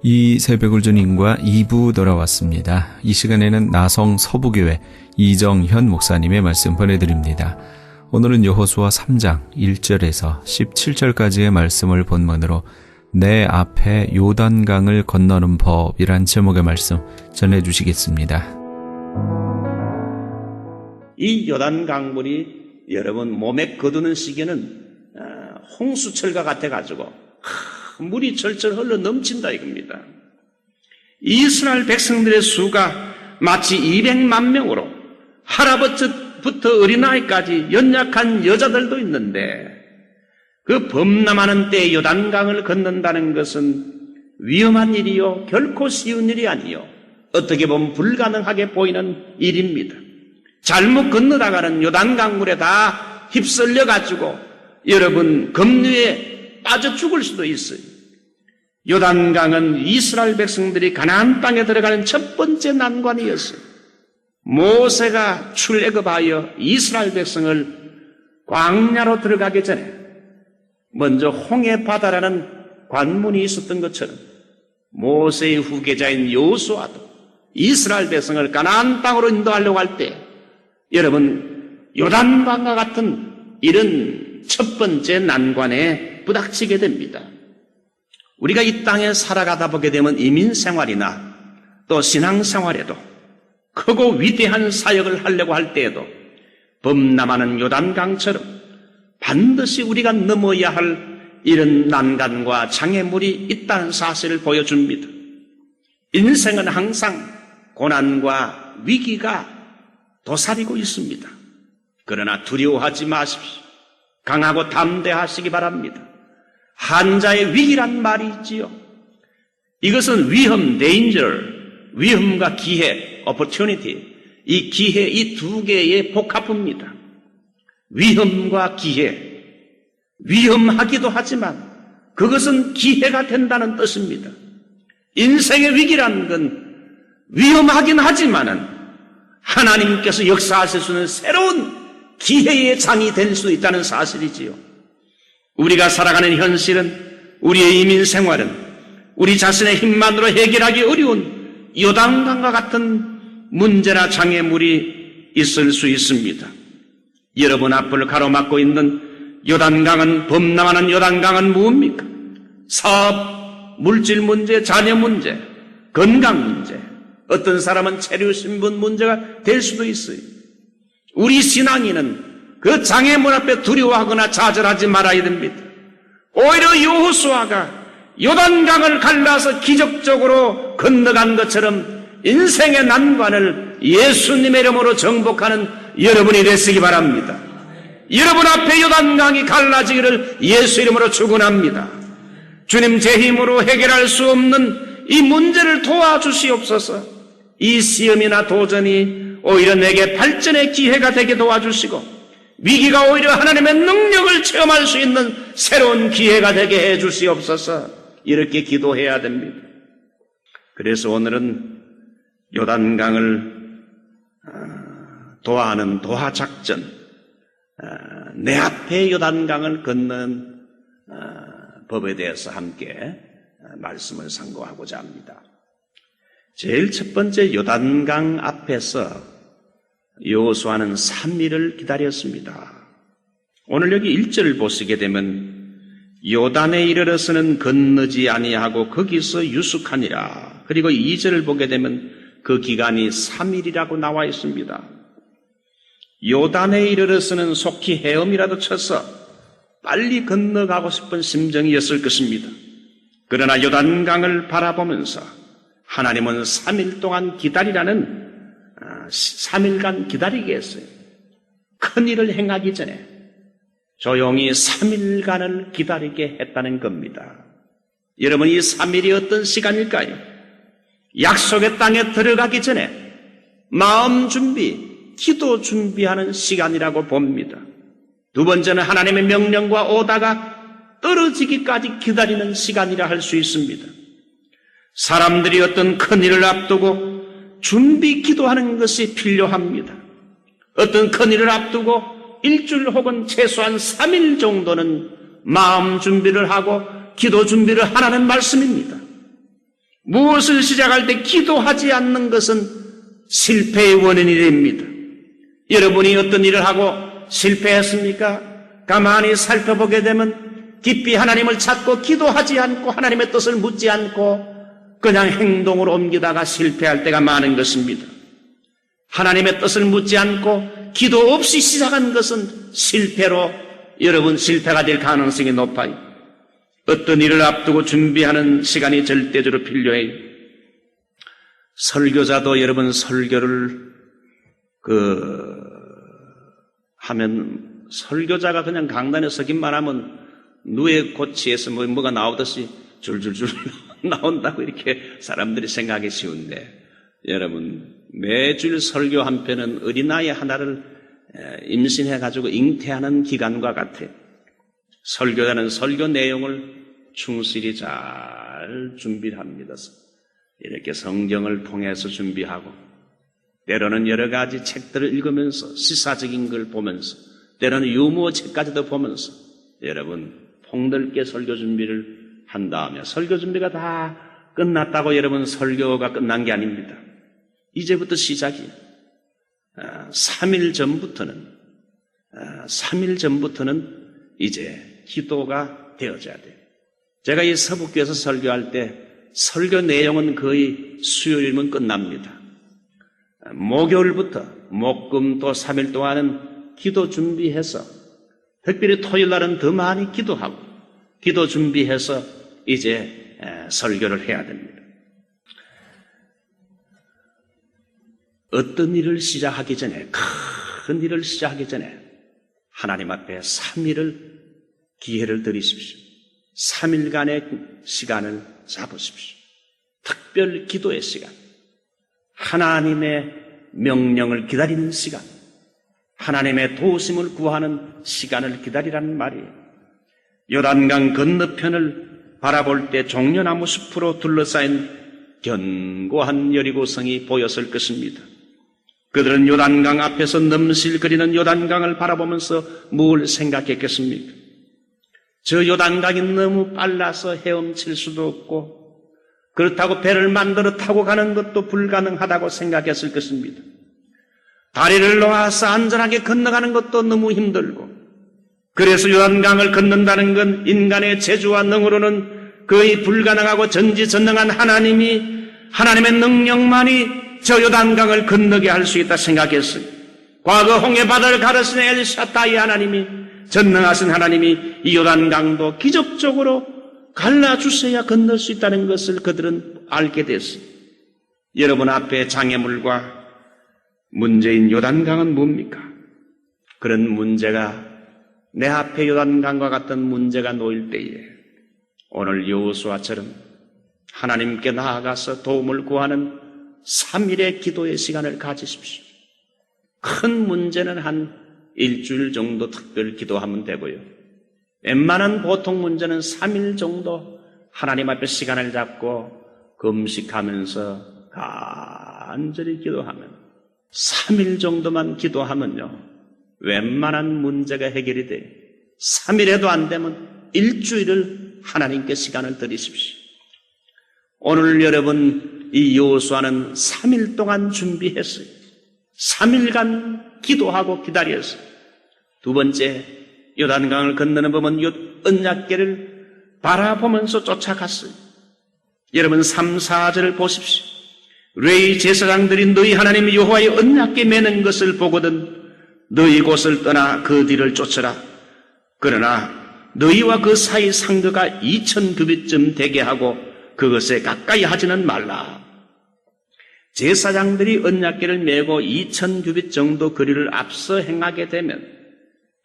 이 새벽을 주님과 2부 돌아왔습니다. 이 시간에는 나성 서부교회 이정현 목사님의 말씀 보내드립니다. 오늘은 여호수아 3장 1절에서 17절까지의 말씀을 본문으로 내 앞에 요단강을 건너는 법이란 제목의 말씀 전해주시겠습니다. 이 요단강물이 여러분 몸에 거두는 시기는 홍수철과 같아가지고 물이 절절 흘러 넘친다 이겁니다. 이스라엘 백성들의 수가 마치 200만 명으로 할아버지부터 어린아이까지 연약한 여자들도 있는데 그 범람하는 때에 요단강을 건넌다는 것은 위험한 일이요 결코 쉬운 일이 아니요 어떻게 보면 불가능하게 보이는 일입니다. 잘못 건너다가는 요단강물에 다 휩쓸려가지고 여러분 급류에 빠져 죽을 수도 있어요. 요단강은 이스라엘 백성들이 가나안 땅에 들어가는 첫 번째 난관이었어요. 모세가 출애굽하여 이스라엘 백성을 광야로 들어가기 전에 먼저 홍해 바다라는 관문이 있었던 것처럼 모세의 후계자인 여호수아도 이스라엘 백성을 가나안 땅으로 인도하려고 할 때 여러분 요단강과 같은 이런 첫 번째 난관에 부닥치게 됩니다. 우리가 이 땅에 살아가다 보게 되면 이민생활이나 또 신앙생활에도 크고 위대한 사역을 하려고 할 때에도 범람하는 요단강처럼 반드시 우리가 넘어야 할 이런 난간과 장애물이 있다는 사실을 보여줍니다. 인생은 항상 고난과 위기가 도사리고 있습니다. 그러나 두려워하지 마십시오. 강하고 담대하시기 바랍니다. 한자의 위기란 말이 있지요. 이것은 위험, danger, 위험과 기회, opportunity, 이 기회, 이 두 개의 복합입니다. 위험과 기회, 위험하기도 하지만 그것은 기회가 된다는 뜻입니다. 인생의 위기라는 건 위험하긴 하지만은 하나님께서 역사하실 수 있는 새로운 기회의 장이 될 수 있다는 사실이지요. 우리가 살아가는 현실은 우리의 이민 생활은 우리 자신의 힘만으로 해결하기 어려운 요단강과 같은 문제나 장애물이 있을 수 있습니다. 여러분 앞을 가로막고 있는 요단강은 범람하는 요단강은 무엇입니까? 사업, 물질 문제, 자녀 문제, 건강 문제, 어떤 사람은 체류 신분 문제가 될 수도 있어요. 우리 신앙인은 그 장애물 앞에 두려워하거나 좌절하지 말아야 됩니다. 오히려 여호수아가 요단강을 갈라서 기적적으로 건너간 것처럼 인생의 난관을 예수님의 이름으로 정복하는 여러분이 되시기 바랍니다. 여러분 앞에 요단강이 갈라지기를 예수 이름으로 축원합니다. 주님, 제 힘으로 해결할 수 없는 이 문제를 도와주시옵소서. 이 시험이나 도전이 오히려 내게 발전의 기회가 되게 도와주시고 위기가 오히려 하나님의 능력을 체험할 수 있는 새로운 기회가 되게 해주시옵소서. 이렇게 기도해야 됩니다. 그래서 오늘은 요단강을 도하는 도하작전, 내 앞에 요단강을 건너는 법에 대해서 함께 말씀을 상고하고자 합니다. 제일 첫 번째 요단강 앞에서 여호수아는 3일을 기다렸습니다. 오늘 여기 1절을 보시게 되면 요단에 이르러서는 건너지 아니하고 거기서 유숙하니라. 그리고 2절을 보게 되면 그 기간이 3일이라고 나와 있습니다. 요단에 이르러서는 속히 헤엄이라도 쳐서 빨리 건너가고 싶은 심정이었을 것입니다. 그러나 요단강을 바라보면서 하나님은 3일 동안 기다리라는 3일간 기다리게 했어요. 큰일을 행하기 전에 조용히 3일간을 기다리게 했다는 겁니다. 여러분, 이 3일이 어떤 시간일까요? 약속의 땅에 들어가기 전에 마음 준비, 기도 준비하는 시간이라고 봅니다. 두 번째는 하나님의 명령과 오다가 떨어지기까지 기다리는 시간이라 할 수 있습니다. 사람들이 어떤 큰일을 앞두고 준비 기도하는 것이 필요합니다. 어떤 큰일을 앞두고 일주일 혹은 최소한 3일 정도는 마음 준비를 하고 기도 준비를 하라는 말씀입니다. 무엇을 시작할 때 기도하지 않는 것은 실패의 원인이 됩니다. 여러분이 어떤 일을 하고 실패했습니까? 가만히 살펴보게 되면 깊이 하나님을 찾고 기도하지 않고 하나님의 뜻을 묻지 않고 그냥 행동으로 옮기다가 실패할 때가 많은 것입니다. 하나님의 뜻을 묻지 않고 기도 없이 시작한 것은 실패로 여러분 실패가 될 가능성이 높아요. 어떤 일을 앞두고 준비하는 시간이 절대적으로 필요해요. 설교자도 여러분 설교를 하면 설교자가 그냥 강단에 서기만 하면 누에 고치에서 뭐가 나오듯이 줄줄줄 나온다고 이렇게 사람들이 생각하기 쉬운데 여러분 매주 설교 한 편은 어린아이 하나를 임신해가지고 잉태하는 기간과 같아요. 설교자는 설교 내용을 충실히 잘 준비를 합니다. 이렇게 성경을 통해서 준비하고 때로는 여러 가지 책들을 읽으면서 시사적인 걸 보면서 때로는 유머 책까지도 보면서 여러분 폭넓게 설교 준비를 한 다음에 설교 준비가 다 끝났다고 여러분 설교가 끝난 게 아닙니다. 이제부터 시작이에요. 3일 전부터는 이제 기도가 되어져야 돼요. 제가 이 서북교에서 설교할 때 설교 내용은 거의 수요일이면 끝납니다. 목요일부터 목금토 3일 동안은 기도 준비해서 특별히 토요일 날은 더 많이 기도하고 기도 준비해서 이제 설교를 해야 됩니다. 어떤 일을 시작하기 전에 큰 일을 시작하기 전에 하나님 앞에 3일을 기회를 드리십시오. 3일간의 시간을 잡으십시오. 특별 기도의 시간, 하나님의 명령을 기다리는 시간, 하나님의 도우심을 구하는 시간을 기다리라는 말이에요. 요단강 건너편을 바라볼 때 종려나무 숲으로 둘러싸인 견고한 여리고성이 보였을 것입니다. 그들은 요단강 앞에서 넘실거리는 요단강을 바라보면서 뭘 생각했겠습니까? 저 요단강이 너무 빨라서 헤엄칠 수도 없고 그렇다고 배를 만들어 타고 가는 것도 불가능하다고 생각했을 것입니다. 다리를 놓아서 안전하게 건너가는 것도 너무 힘들고 그래서 요단강을 건넌다는 건 인간의 재주와 능으로는 거의 불가능하고 전지전능한 하나님의 능력만이 저 요단강을 건너게 할 수 있다 생각했어요. 과거 홍해바다를 가르신 엘샤다이 하나님이 전능하신 하나님이 이 요단강도 기적적으로 갈라주셔야 건널 수 있다는 것을 그들은 알게 됐어요. 여러분 앞에 장애물과 문제인 요단강은 뭡니까? 그런 문제가 내 앞에 요단강과 같은 문제가 놓일 때에 오늘 여호수아처럼 하나님께 나아가서 도움을 구하는 3일의 기도의 시간을 가지십시오. 큰 문제는 한 일주일 정도 특별 기도하면 되고요. 웬만한 보통 문제는 3일 정도 하나님 앞에 시간을 잡고 금식하면서 간절히 기도하면 3일 정도만 기도하면요. 웬만한 문제가 해결이 돼요. 3일에도 안 되면 일주일을 하나님께 시간을 드리십시오. 오늘 여러분 이 여호수아는 3일 동안 준비했어요. 3일간 기도하고 기다렸어요. 두 번째, 요단강을 건너는 법은 언약궤를 바라보면서 쫓아갔어요. 여러분 3, 4절을 보십시오. 레위 제사장들이 너희 하나님 여호와의 언약궤 매는 것을 보거든 너희 곳을 떠나 그 뒤를 쫓으라. 그러나 너희와 그 사이 상거가 2000규빗쯤 되게 하고 그것에 가까이 하지는 말라. 제사장들이 언약궤를 메고 2000규빗 정도 거리를 앞서 행하게 되면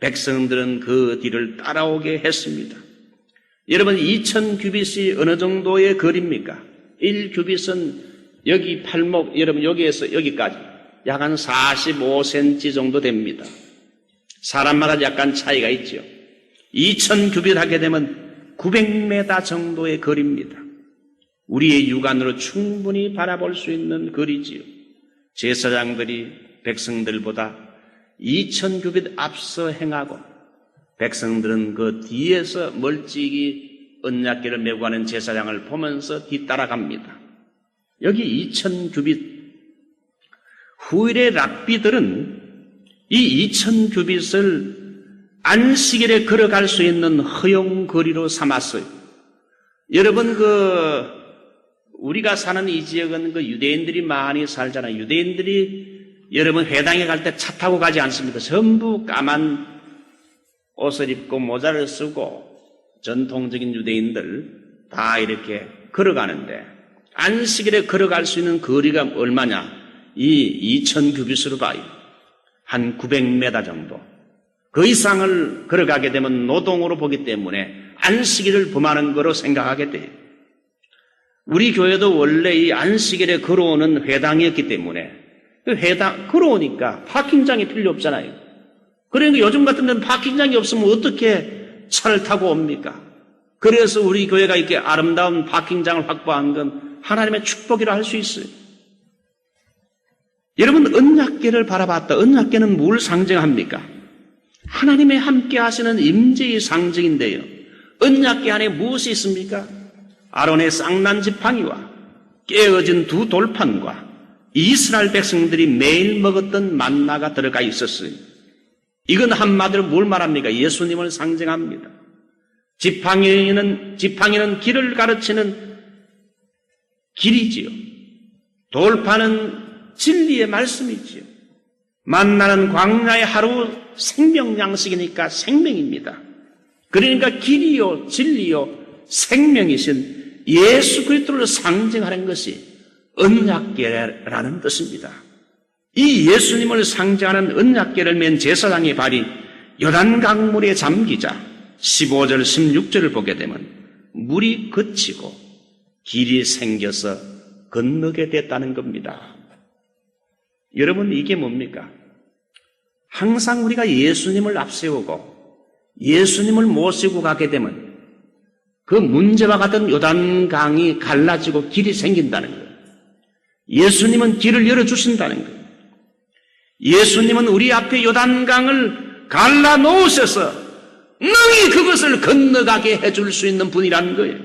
백성들은 그 뒤를 따라오게 했습니다. 여러분 2000규빗이 어느 정도의 거리입니까? 1규빗은 여기 팔목, 여러분 여기에서 여기까지 약 한 45cm 정도 됩니다. 사람마다 약간 차이가 있죠. 2000규빗 하게 되면 900m 정도의 거리입니다. 우리의 육안으로 충분히 바라볼 수 있는 거리지요. 제사장들이 백성들보다 2000규빗 앞서 행하고 백성들은 그 뒤에서 멀찍이 언약궤를 메고 가는 제사장을 보면서 뒤따라갑니다. 여기 2000규빗, 후일의 랍비들은 이 2000규빗을 안식일에 걸어갈 수 있는 허용거리로 삼았어요. 여러분, 우리가 사는 이 지역은 유대인들이 많이 살잖아요. 유대인들이 여러분 회당에 갈 때 차 타고 가지 않습니다. 전부 까만 옷을 입고 모자를 쓰고 전통적인 유대인들 다 이렇게 걸어가는데 안식일에 걸어갈 수 있는 거리가 얼마냐? 이 2000규빗으로 봐요. 한 900m 정도. 그 이상을 걸어가게 되면 노동으로 보기 때문에 안식일을 범하는 거로 생각하게 돼요. 우리 교회도 원래 이 안식일에 걸어오는 회당이었기 때문에 그 회당 걸어오니까 파킹장이 필요 없잖아요. 그러니까 요즘 같은 데는 파킹장이 없으면 어떻게 차를 타고 옵니까? 그래서 우리 교회가 이렇게 아름다운 파킹장을 확보한 건 하나님의 축복이라 할 수 있어요. 여러분, 언약궤를 바라봤다. 언약궤는 뭘 상징합니까? 하나님의 함께 하시는 임재의 상징인데요. 언약궤 안에 무엇이 있습니까? 아론의 쌍난 지팡이와 깨어진 두 돌판과 이스라엘 백성들이 매일 먹었던 만나가 들어가 있었어요. 이건 한마디로 뭘 말합니까? 예수님을 상징합니다. 지팡이는 길을 가르치는 길이지요. 돌판은 진리의 말씀이지요. 만나는 광야의 하루 생명 양식이니까 생명입니다. 그러니까 길이요, 진리요, 생명이신 예수 그리스도를 상징하는 것이 언약궤라는 뜻입니다. 이 예수님을 상징하는 언약궤를 맨 제사장의 발이 요단강물에 잠기자 15절, 16절을 보게 되면 물이 그치고 길이 생겨서 건너게 됐다는 겁니다. 여러분, 이게 뭡니까? 항상 우리가 예수님을 앞세우고 예수님을 모시고 가게 되면 그 문제와 같은 요단강이 갈라지고 길이 생긴다는 거예요. 예수님은 길을 열어주신다는 거예요. 예수님은 우리 앞에 요단강을 갈라놓으셔서 능히 그것을 건너가게 해줄 수 있는 분이라는 거예요.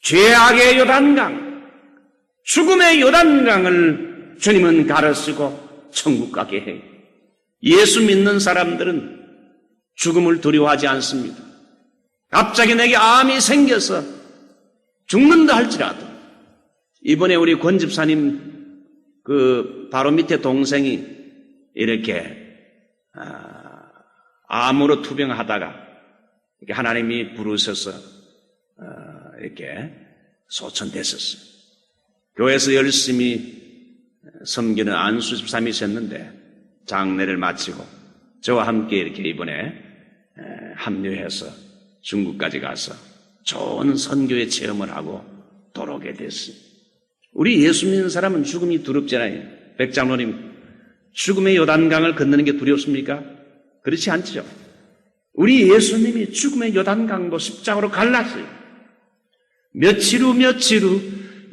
죄악의 요단강, 죽음의 요단강을 주님은 가르시고 천국 가게 해요. 예수 믿는 사람들은 죽음을 두려워하지 않습니다. 갑자기 내게 암이 생겨서 죽는다 할지라도 이번에 우리 권 집사님 바로 밑에 동생이 이렇게 암으로 투병하다가 이렇게 하나님이 부르셔서 이렇게 소천됐었어요. 교회에서 열심히 섬기는 안수 집사님이셨는데 장례를 마치고 저와 함께 이렇게 이번에 합류해서 중국까지 가서 좋은 선교의 체험을 하고 돌아오게 됐어요. 우리 예수 믿는 사람은 죽음이 두렵잖아요. 백장로님, 죽음의 요단강을 건너는 게 두렵습니까? 그렇지 않죠. 우리 예수님이 죽음의 요단강도 십자가로 갈랐어요. 며칠 후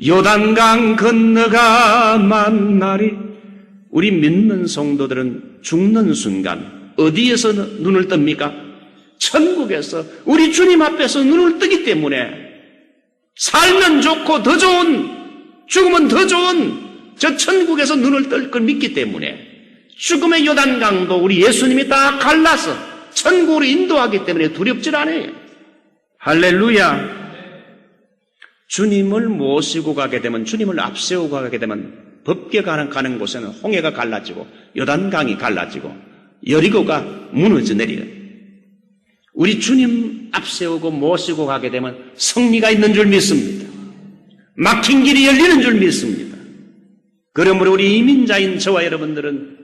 요단강 건너가 만나리. 우리 믿는 성도들은 죽는 순간 어디에서 눈을 뜹니까? 천국에서 우리 주님 앞에서 눈을 뜨기 때문에 살면 좋고 더 좋은, 죽으면 더 좋은 저 천국에서 눈을 뜰 걸 믿기 때문에 죽음의 요단강도 우리 예수님이 다 갈라서 천국으로 인도하기 때문에 두렵질 않아요. 할렐루야. 주님을 모시고 가게 되면, 주님을 앞세우고 가게 되면 법궤 가는 곳에는 홍해가 갈라지고 요단강이 갈라지고 여리고가 무너져 내려요. 우리 주님 앞세우고 모시고 가게 되면 승리가 있는 줄 믿습니다. 막힌 길이 열리는 줄 믿습니다. 그러므로 우리 이민자인 저와 여러분들은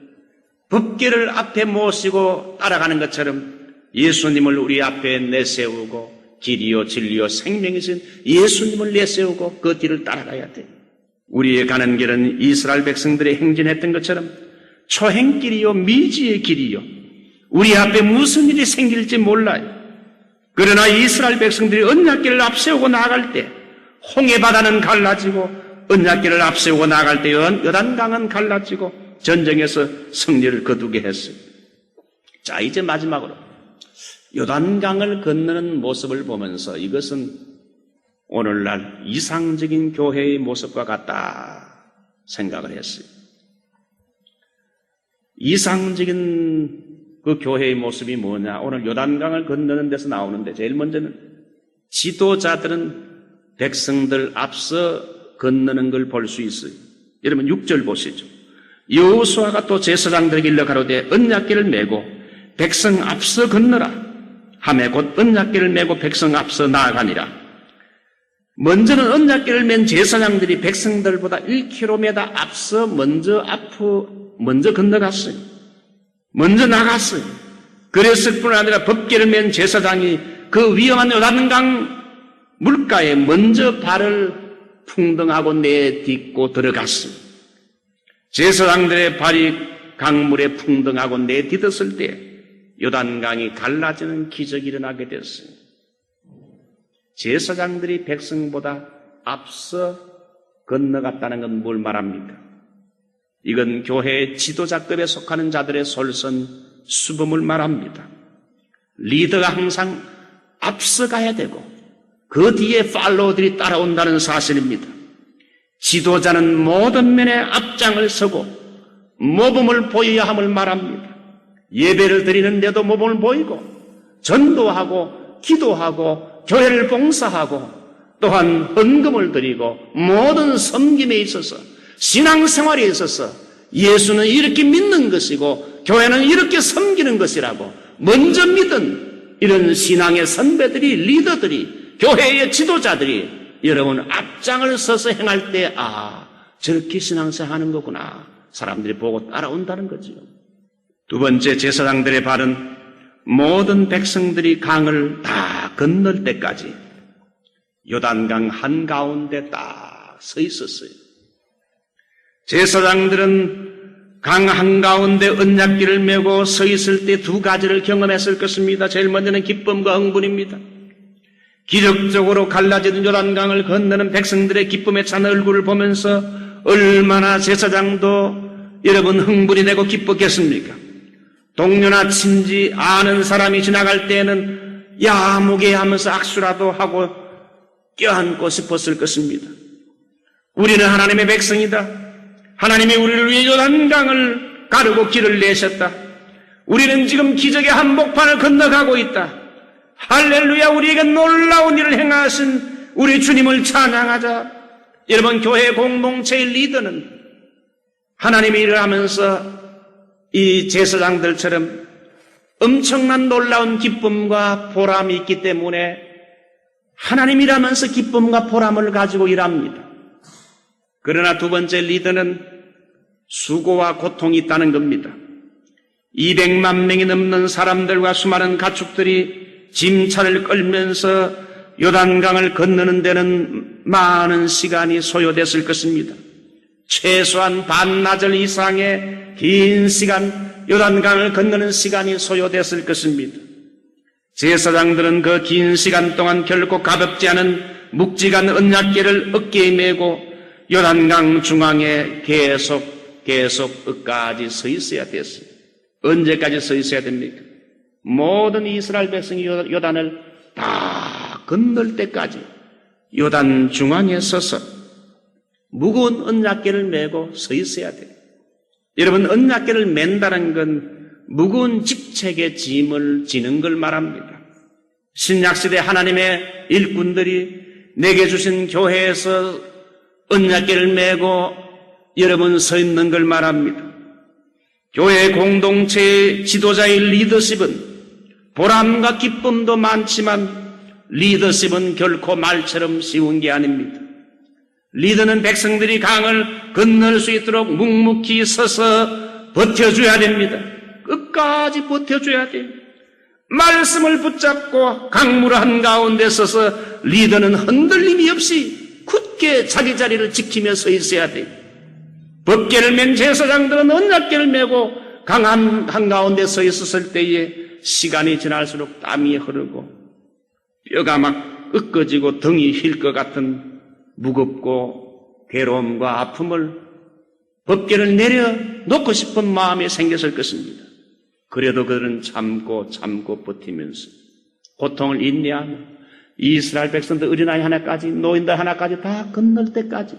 법궤를 앞에 모시고 따라가는 것처럼 예수님을 우리 앞에 내세우고 길이요 진리요 생명이신 예수님을 내세우고 그 뒤를 따라가야 돼요. 우리의 가는 길은 이스라엘 백성들이 행진했던 것처럼 초행길이요 미지의 길이요, 우리 앞에 무슨 일이 생길지 몰라요. 그러나 이스라엘 백성들이 언약길을 앞세우고 나아갈 때 홍해바다는 갈라지고 언약길을 앞세우고 나아갈 때 요단강은 갈라지고 전쟁에서 승리를 거두게 했어요. 자, 이제 마지막으로 요단강을 건너는 모습을 보면서 이것은 오늘날 이상적인 교회의 모습과 같다 생각을 했어요. 이상적인 그 교회의 모습이 뭐냐? 오늘 요단강을 건너는 데서 나오는데 제일 먼저는 지도자들은 백성들 앞서 건너는 걸 볼 수 있어요. 여러분 6절 보시죠. 여호수아가 또 제사장들에게 일러 가로되 언약궤를 메고 백성 앞서 건너라 하매 곧 언약궤를 메고 백성 앞서 나아가니라. 먼저는 언약궤를 맨 제사장들이 백성들보다 1km 앞서 먼저 건너갔어요. 먼저 나갔어요. 그랬을 뿐 아니라 법궤를 맨 제사장이 그 위험한 요단강 물가에 먼저 발을 풍덩하고 내딛고 들어갔어요. 제사장들의 발이 강물에 풍덩하고 내딛었을 때 요단강이 갈라지는 기적이 일어나게 됐어요. 제사장들이 백성보다 앞서 건너갔다는 건 뭘 말합니까? 이건 교회의 지도자급에 속하는 자들의 솔선수범을 말합니다. 리더가 항상 앞서 가야 되고 그 뒤에 팔로워들이 따라온다는 사실입니다. 지도자는 모든 면에 앞장을 서고 모범을 보여야 함을 말합니다. 예배를 드리는데도 모범을 보이고 전도하고 기도하고 교회를 봉사하고 또한 헌금을 드리고 모든 섬김에 있어서 신앙생활에 있어서 예수는 이렇게 믿는 것이고 교회는 이렇게 섬기는 것이라고 먼저 믿은 이런 신앙의 선배들이 리더들이 교회의 지도자들이 여러분 앞장을 서서 행할 때 저렇게 신앙생활 하는 거구나 사람들이 보고 따라온다는 거죠. 두 번째 제사장들의 발은 모든 백성들이 강을 다 건널 때까지 요단강 한가운데 딱 서 있었어요. 제사장들은 강 한가운데 언약궤를 메고 서 있을 때 두 가지를 경험했을 것입니다. 제일 먼저는 기쁨과 흥분입니다. 기적적으로 갈라지는 요단강을 건너는 백성들의 기쁨에 찬 얼굴을 보면서 얼마나 제사장도 여러분 흥분이 되고 기뻤겠습니까? 동료나 친지 아는 사람이 지나갈 때에는 야무게 하면서 악수라도 하고 껴안고 싶었을 것입니다. 우리는 하나님의 백성이다. 하나님이 우리를 위해 요단강을 가르고 길을 내셨다. 우리는 지금 기적의 한복판을 건너가고 있다. 할렐루야. 우리에게 놀라운 일을 행하신 우리 주님을 찬양하자. 여러분 교회 공동체의 리더는 하나님의 일을 하면서 이 제사장들처럼 엄청난 놀라운 기쁨과 보람이 있기 때문에 하나님 일하면서 기쁨과 보람을 가지고 일합니다. 그러나 두 번째 리더는 수고와 고통이 있다는 겁니다. 200만 명이 넘는 사람들과 수많은 가축들이 짐차를 끌면서 요단강을 건너는 데는 많은 시간이 소요됐을 것입니다. 최소한 반나절 이상의 긴 시간 요단강을 건너는 시간이 소요됐을 것입니다. 제사장들은 그 긴 시간 동안 결코 가볍지 않은 묵직한 언약궤를 어깨에 메고 요단강 중앙에 계속 끝까지 서 있어야 됐어요. 언제까지 서 있어야 됩니까? 모든 이스라엘 백성이 요단을 다 건널 때까지 요단 중앙에 서서 무거운 언약궤를 메고 서 있어야 돼요. 여러분 언약궤를 맨다는 건 무거운 직책의 짐을 지는 걸 말합니다. 신약시대 하나님의 일꾼들이 내게 주신 교회에서 언약궤를 메고 여러분 서 있는 걸 말합니다. 교회 공동체의 지도자의 리더십은 보람과 기쁨도 많지만 리더십은 결코 말처럼 쉬운 게 아닙니다. 리더는 백성들이 강을 건널 수 있도록 묵묵히 서서 버텨줘야 됩니다. 끝까지 버텨줘야 돼요. 말씀을 붙잡고 강물 한가운데 서서 리더는 흔들림이 없이 굳게 자기 자리를 지키며 서 있어야 돼요. 법궤를 맨 제사장들은 언약궤를 메고 강 한가운데 서 있었을 때에 시간이 지날수록 땀이 흐르고 뼈가 막 으깨지고 등이 휠 것 같은 무겁고 괴로움과 아픔을 법궤를 내려놓고 싶은 마음이 생겼을 것입니다. 그래도 그들은 참고 버티면서 고통을 인내하며 이스라엘 백성들 어린아이 하나까지 노인들 하나까지 다 건널 때까지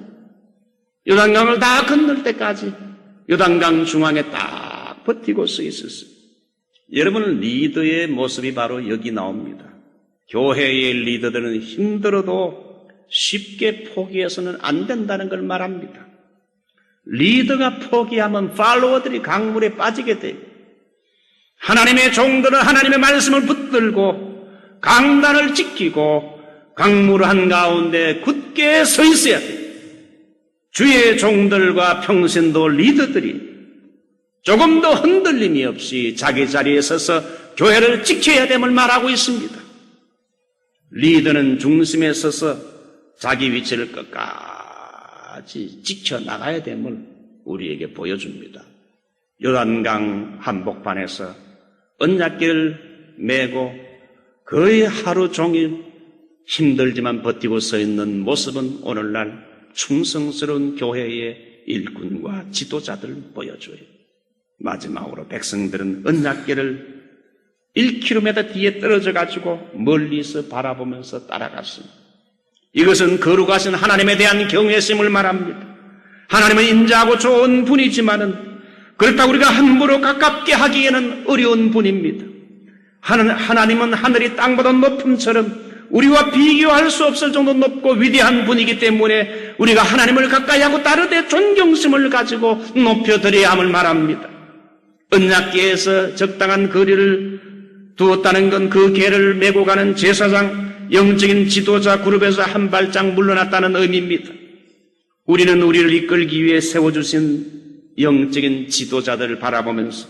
요단강을 다 건널 때까지 요단강 중앙에 딱 버티고 서 있었어요. 여러분 리더의 모습이 바로 여기 나옵니다. 교회의 리더들은 힘들어도 쉽게 포기해서는 안 된다는 걸 말합니다. 리더가 포기하면 팔로워들이 강물에 빠지게 돼요. 하나님의 종들은 하나님의 말씀을 붙들고 강단을 지키고 강물 한가운데 굳게 서 있어야 돼요. 주의 종들과 평신도 리더들이 조금 더 흔들림이 없이 자기 자리에 서서 교회를 지켜야 됨을 말하고 있습니다. 리더는 중심에 서서 자기 위치를 끝까지 지켜나가야 됨을 우리에게 보여줍니다. 요단강 한복판에서 언약궤를 메고 거의 하루 종일 힘들지만 버티고 서 있는 모습은 오늘날 충성스러운 교회의 일꾼과 지도자들을 보여줘요. 마지막으로 백성들은 언약궤를 1km 뒤에 떨어져 가지고 멀리서 바라보면서 따라갔습니다. 이것은 거룩하신 하나님에 대한 경외심을 말합니다. 하나님은 인자하고 좋은 분이지만은 그렇다고 우리가 함부로 가깝게 하기에는 어려운 분입니다. 하나님은 하늘이 땅보다 높음처럼 우리와 비교할 수 없을 정도 높고 위대한 분이기 때문에 우리가 하나님을 가까이 하고 따르되 존경심을 가지고 높여드려야 함을 말합니다. 언약궤에서 적당한 거리를 두었다는 건 그 궤를 메고 가는 제사장, 영적인 지도자 그룹에서 한 발짝 물러났다는 의미입니다. 우리는 우리를 이끌기 위해 세워주신 영적인 지도자들을 바라보면서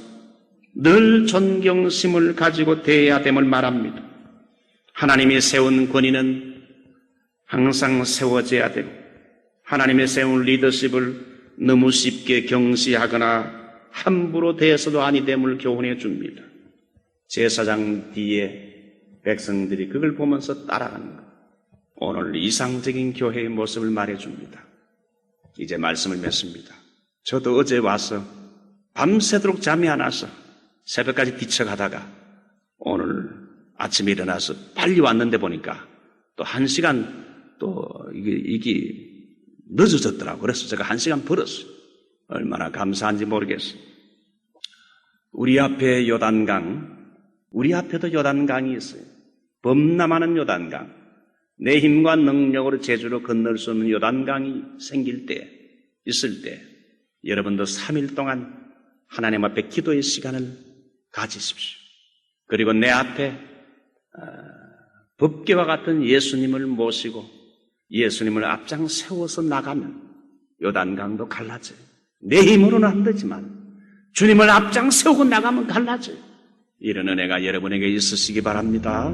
늘 존경심을 가지고 대해야 됨을 말합니다. 하나님이 세운 권위는 항상 세워져야 되고 하나님의 세운 리더십을 너무 쉽게 경시하거나 함부로 대해서도 아니 됨을 교훈해 줍니다. 제사장 뒤에 백성들이 그걸 보면서 따라가는 것. 오늘 이상적인 교회의 모습을 말해줍니다. 이제 말씀을 맺습니다. 저도 어제 와서 밤새도록 잠이 안 와서 새벽까지 뒤쳐가다가 오늘 아침에 일어나서 빨리 왔는데 보니까 또 1시간 또 이게 늦어졌더라고요. 그래서 제가 1시간 벌었어요. 얼마나 감사한지 모르겠어요. 우리 앞에 요단강, 우리 앞에도 요단강이 있어요. 범람하는 요단강, 내 힘과 능력으로 제주로 건널 수 없는 요단강이 생길 때, 있을 때 여러분도 3일 동안 하나님 앞에 기도의 시간을 가지십시오. 그리고 내 앞에 법궤와 같은 예수님을 모시고 예수님을 앞장 세워서 나가면 요단강도 갈라져요. 내 힘으로는 안 되지만 주님을 앞장 세우고 나가면 갈라져요. 이런 은혜가 여러분에게 있으시기 바랍니다.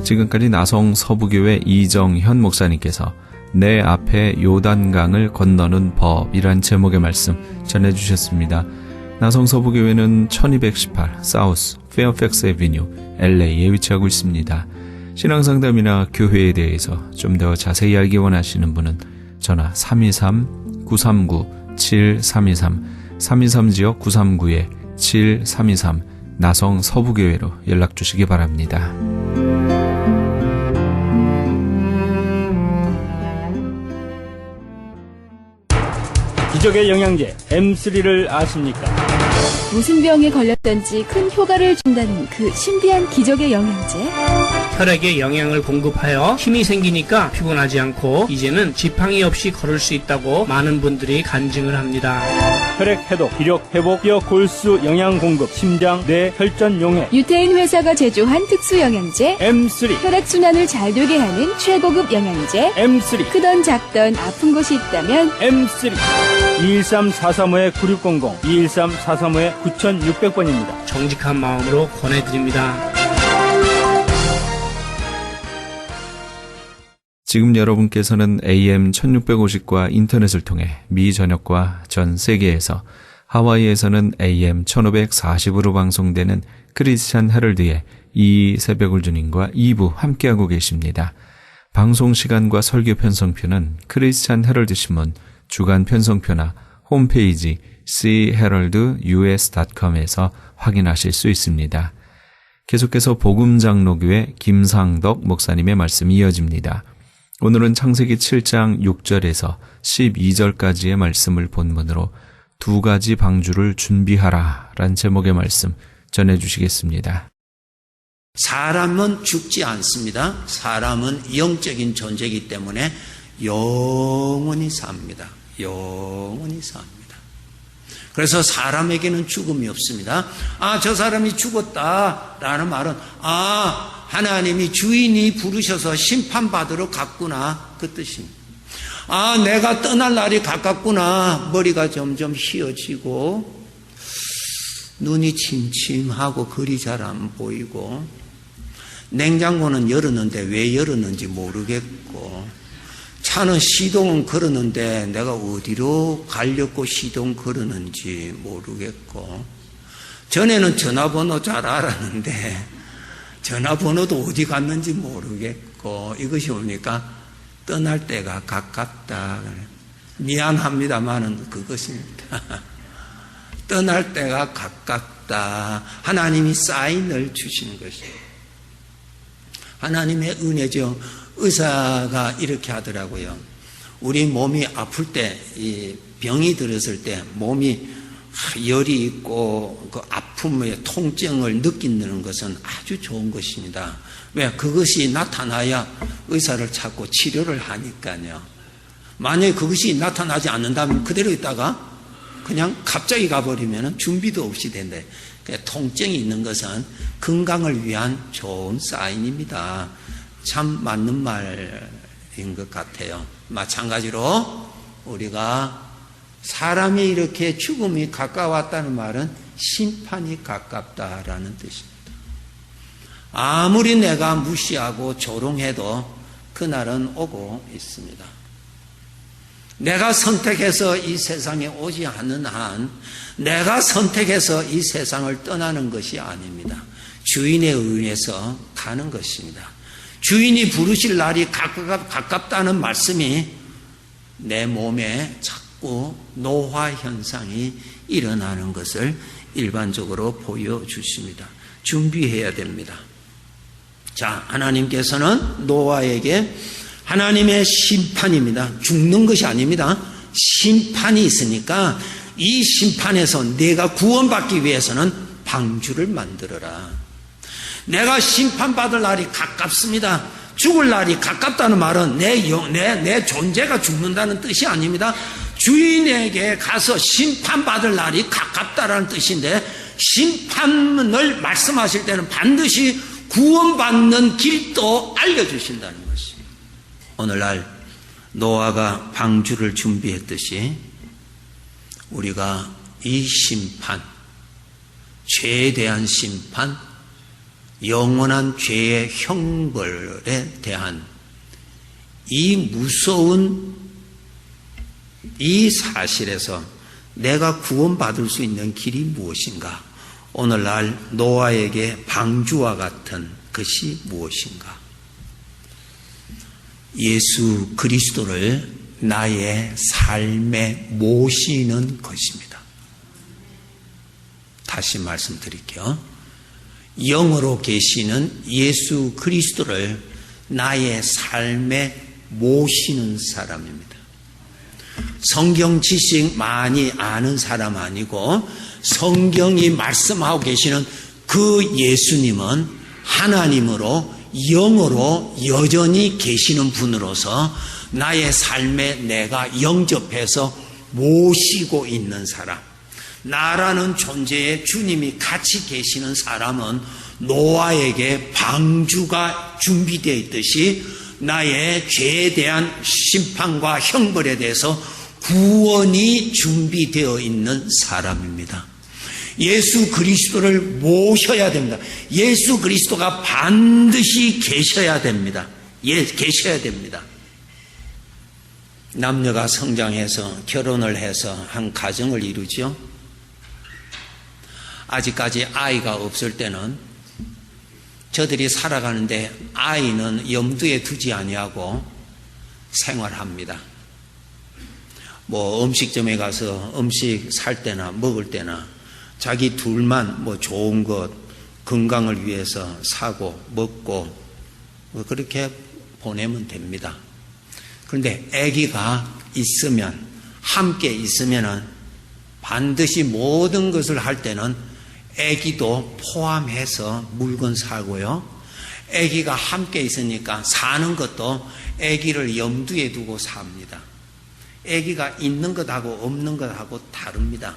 지금까지 나성 서부교회 이정현 목사님께서 내 앞에 요단강을 건너는 법이란 제목의 말씀 전해주셨습니다. 나성 서부교회는 1218 사우스 페어팩스 애비뉴 LA에 위치하고 있습니다. 신앙상담이나 교회에 대해서 좀 더 자세히 알기 원하시는 분은 전화 323-939-7323 323지역 939-7323 나성 서부교회로 연락 주시기 바랍니다. 기적의 영양제 M3를 아십니까? 무슨 병에 걸렸던지 큰 효과를 준다는 그 신비한 기적의 영양제. 혈액에 영양을 공급하여 힘이 생기니까 피곤하지 않고 이제는 지팡이 없이 걸을 수 있다고 많은 분들이 간증을 합니다. 혈액 해독, 기력 회복, 뼈 골수 영양 공급, 심장, 뇌, 혈전 용해. 유태인 회사가 제조한 특수 영양제. M3. 혈액 순환을 잘 되게 하는 최고급 영양제. M3. 크던 작던 아픈 곳이 있다면 M3. 213-435-9600, 213-435-9600번입니다. 정직한 마음으로 권해드립니다. 지금 여러분께서는 AM 1650과 인터넷을 통해 미 전역과 전 세계에서 하와이에서는 AM 1540으로 방송되는 크리스찬 헤럴드의 이 새벽을 주님과 2부 함께하고 계십니다. 방송 시간과 설교 편성표는 크리스찬 헤럴드 신문 주간 편성표나 홈페이지 cheheraldus.com에서 확인하실 수 있습니다. 계속해서 복음장로교회 김상덕 목사님의 말씀이 이어집니다. 오늘은 창세기 7장 6절에서 12절까지의 말씀을 본문으로 두 가지 방주를 준비하라 란 제목의 말씀 전해주시겠습니다. 사람은 죽지 않습니다. 사람은 영적인 존재이기 때문에 영원히 삽니다. 영원히 삽니다. 그래서 사람에게는 죽음이 없습니다. 저 사람이 죽었다라는 말은 하나님이 주인이 부르셔서 심판받으러 갔구나 그 뜻입니다. 내가 떠날 날이 가깝구나. 머리가 점점 휘어지고 눈이 침침하고 글이 잘 안 보이고 냉장고는 열었는데 왜 열었는지 모르겠고 차는 시동은 걸었는데 내가 어디로 가려고 시동 걸었는지 모르겠고 전에는 전화번호 잘 알았는데 전화번호도 어디 갔는지 모르겠고 이것이 뭡니까? 떠날 때가 가깝다. 미안합니다만은 그것입니다. 떠날 때가 가깝다. 하나님이 사인을 주시는 것이에요. 하나님의 은혜죠. 의사가 이렇게 하더라고요. 우리 몸이 아플 때, 이 병이 들었을 때 몸이 열이 있고 그 아픔의 통증을 느끼는 것은 아주 좋은 것입니다. 왜? 그것이 나타나야 의사를 찾고 치료를 하니까요. 만약에 그것이 나타나지 않는다면 그대로 있다가 그냥 갑자기 가버리면 준비도 없이 된다. 통증이 있는 것은 건강을 위한 좋은 사인입니다. 참 맞는 말인 것 같아요. 마찬가지로 우리가 사람이 이렇게 죽음이 가까웠다는 말은 심판이 가깝다라는 뜻입니다. 아무리 내가 무시하고 조롱해도 그날은 오고 있습니다. 내가 선택해서 이 세상에 오지 않는 한 내가 선택해서 이 세상을 떠나는 것이 아닙니다. 주인에 의해서 가는 것입니다. 주인이 부르실 날이 가깝다는 말씀이 내 몸에 자꾸 노화 현상이 일어나는 것을 일반적으로 보여주십니다. 준비해야 됩니다. 자, 하나님께서는 노아에게 하나님의 심판입니다. 죽는 것이 아닙니다. 심판이 있으니까 이 심판에서 내가 구원받기 위해서는 방주를 만들어라. 내가 심판받을 날이 가깝습니다. 죽을 날이 가깝다는 말은 내 존재가 죽는다는 뜻이 아닙니다. 주인에게 가서 심판받을 날이 가깝다라는 뜻인데 심판을 말씀하실 때는 반드시 구원받는 길도 알려주신다는 것입니다. 오늘날 노아가 방주를 준비했듯이 우리가 이 심판, 죄에 대한 심판, 영원한 죄의 형벌에 대한 이 무서운 이 사실에서 내가 구원받을 수 있는 길이 무엇인가? 오늘날 노아에게 방주와 같은 것이 무엇인가? 예수 그리스도를 나의 삶에 모시는 것입니다. 다시 말씀드릴게요. 영으로 계시는 예수 그리스도를 나의 삶에 모시는 사람입니다. 성경 지식 많이 아는 사람 아니고 성경이 말씀하고 계시는 그 예수님은 하나님으로 영으로 여전히 계시는 분으로서 나의 삶에 내가 영접해서 모시고 있는 사람, 나라는 존재에 주님이 같이 계시는 사람은 노아에게 방주가 준비되어 있듯이 나의 죄에 대한 심판과 형벌에 대해서 구원이 준비되어 있는 사람입니다. 예수 그리스도를 모셔야 됩니다. 예수 그리스도가 반드시 계셔야 됩니다. 계셔야 됩니다. 남녀가 성장해서 결혼을 해서 한 가정을 이루죠. 아직까지 아이가 없을 때는 저들이 살아가는데 아이는 염두에 두지 아니하고 생활합니다. 뭐 음식점에 가서 음식 살 때나 먹을 때나 자기 둘만 뭐 좋은 것, 건강을 위해서 사고 먹고 그렇게 보내면 됩니다. 그런데 아기가 있으면, 함께 있으면은 반드시 모든 것을 할 때는 아기도 포함해서 물건 사고요. 아기가 함께 있으니까 사는 것도 아기를 염두에 두고 삽니다. 아기가 있는 것하고 없는 것하고 다릅니다.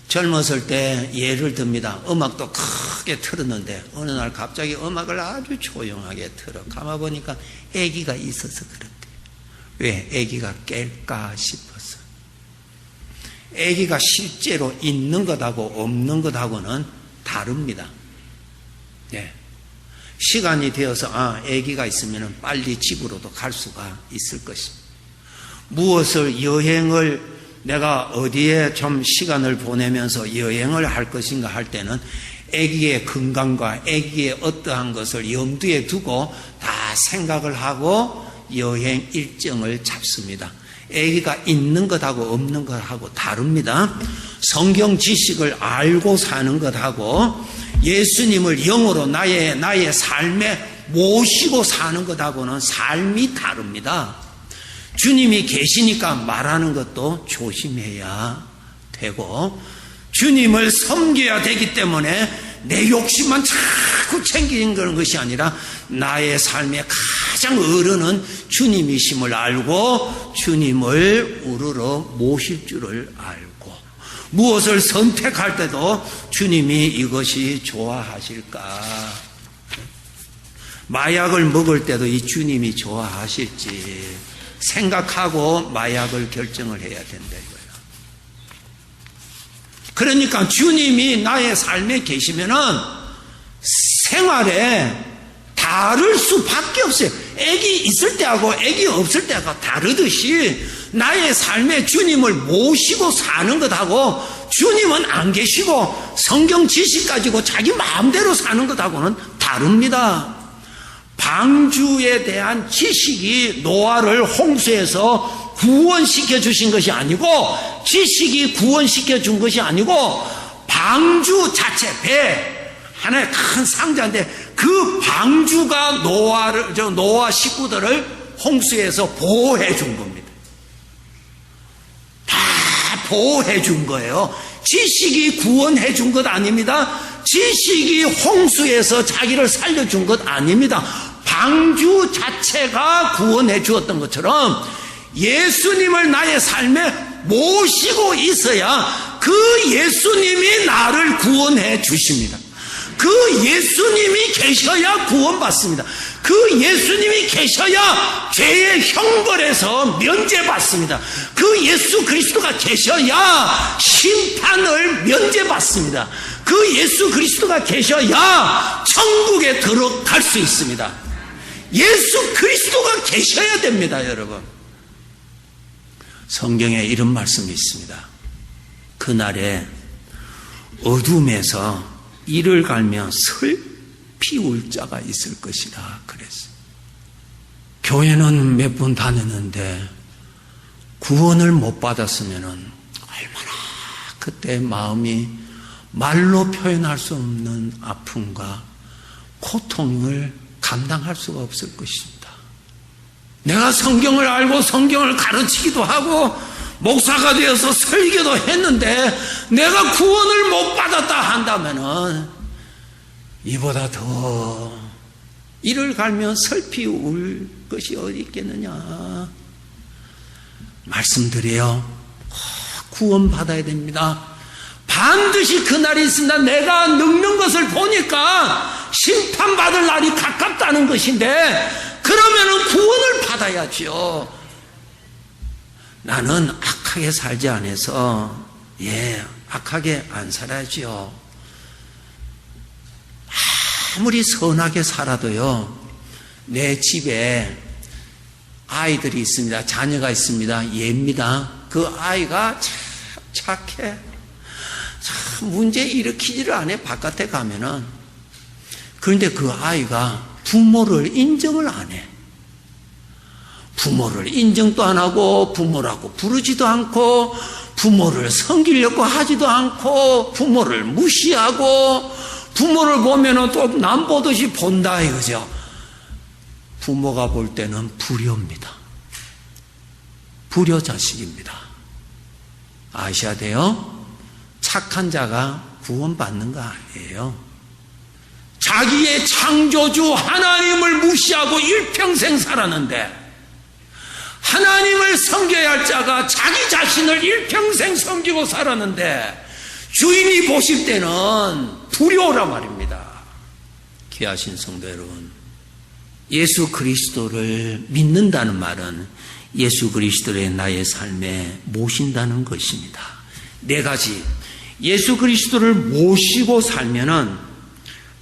젊었을 때 예를 듭니다. 음악도 크게 틀었는데 어느 날 갑자기 음악을 아주 조용하게 틀어. 가만보니까 아기가 있어서 그렇대요. 왜? 아기가 깰까 싶어서. 아기가 실제로 있는 것하고 없는 것하고는 다릅니다. 네. 시간이 되어서 아기가 있으면 빨리 집으로도 갈 수가 있을 것입니다. 무엇을 여행을 내가 어디에 좀 시간을 보내면서 여행을 할 것인가 할 때는 아기의 건강과 아기의 어떠한 것을 염두에 두고 다 생각을 하고 여행 일정을 잡습니다. 아기가 있는 것하고 없는 것하고 다릅니다. 성경 지식을 알고 사는 것하고 예수님을 영으로 나의 삶에 모시고 사는 것하고는 삶이 다릅니다. 주님이 계시니까 말하는 것도 조심해야 되고, 주님을 섬겨야 되기 때문에 내 욕심만 자꾸 챙기는 것이 아니라 나의 삶의 가장 어른은 주님이심을 알고 주님을 우러러 모실 줄을 알고, 무엇을 선택할 때도 주님이 이것이 좋아하실까, 마약을 먹을 때도 이 주님이 좋아하실지 생각하고 마약을 결정을 해야 된다 이거예요. 그러니까 주님이 나의 삶에 계시면은 생활에 다를 수밖에 없어요. 애기 있을 때하고 애기 없을 때하고 다르듯이 나의 삶에 주님을 모시고 사는 것하고 주님은 안 계시고 성경 지식 가지고 자기 마음대로 사는 것하고는 다릅니다. 방주에 대한 지식이 노아를 홍수에서 구원시켜 주신 것이 아니고, 지식이 구원시켜 준 것이 아니고, 방주 자체, 배 하나의 큰 상자인데 그 방주가 노아 식구들을 홍수에서 보호해 준 겁니다. 다 보호해 준 거예요. 지식이 구원해 준 것 아닙니다. 지식이 홍수에서 자기를 살려준 것 아닙니다. 방주 자체가 구원해 주었던 것처럼 예수님을 나의 삶에 모시고 있어야 그 예수님이 나를 구원해 주십니다. 그 예수님이 계셔야 구원받습니다. 그 예수님이 계셔야 죄의 형벌에서 면제받습니다. 그 예수 그리스도가 계셔야 심판을 면제받습니다. 그 예수 그리스도가 계셔야 천국에 들어갈 수 있습니다. 예수 그리스도가 계셔야 됩니다, 여러분. 성경에 이런 말씀이 있습니다. 그날에 어둠에서 이를 갈며 슬피 울 자가 있을 것이다 그랬어요. 교회는 몇 번 다녔는데 구원을 못 받았으면 얼마나 그때 마음이 말로 표현할 수 없는 아픔과 고통을 감당할 수가 없을 것입니다. 내가 성경을 알고 성경을 가르치기도 하고 목사가 되어서 설교도 했는데 내가 구원을 못 받았다 한다면은 이보다 더 이를 갈면 슬피 울 것이 어디 있겠느냐. 말씀드려요. 구원받아야 됩니다. 반드시 그날이 있습니다. 내가 늙는 것을 보니까 심판받을 날이 가깝다는 것인데 그러면은 구원을 받아야죠. 나는 악하게 살지 않아서 악하게 안 살아야죠. 아무리 선하게 살아도요, 내 집에 아이들이 있습니다. 자녀가 있습니다. 얘입니다. 그 아이가 참 착해. 참 문제 일으키지를 않아. 바깥에 가면은. 그런데 그 아이가 부모를 인정을 안 해. 부모를 인정도 안 하고 부모라고 부르지도 않고 부모를 섬기려고 하지도 않고 부모를 무시하고 부모를 보면은 또 남 보듯이 본다 이거죠. 부모가 볼 때는 불효입니다. 불효 자식입니다. 아셔야 돼요. 착한 자가 구원받는 거 아니에요. 자기의 창조주 하나님을 무시하고 일평생 살았는데 하나님을 섬겨야 할 자가 자기 자신을 일평생 섬기고 살았는데 주인이 보실 때는 불효란 말입니다. 귀하신 성도 여러분, 예수 그리스도를 믿는다는 말은 예수 그리스도를 나의 삶에 모신다는 것입니다. 네 가지. 예수 그리스도를 모시고 살면은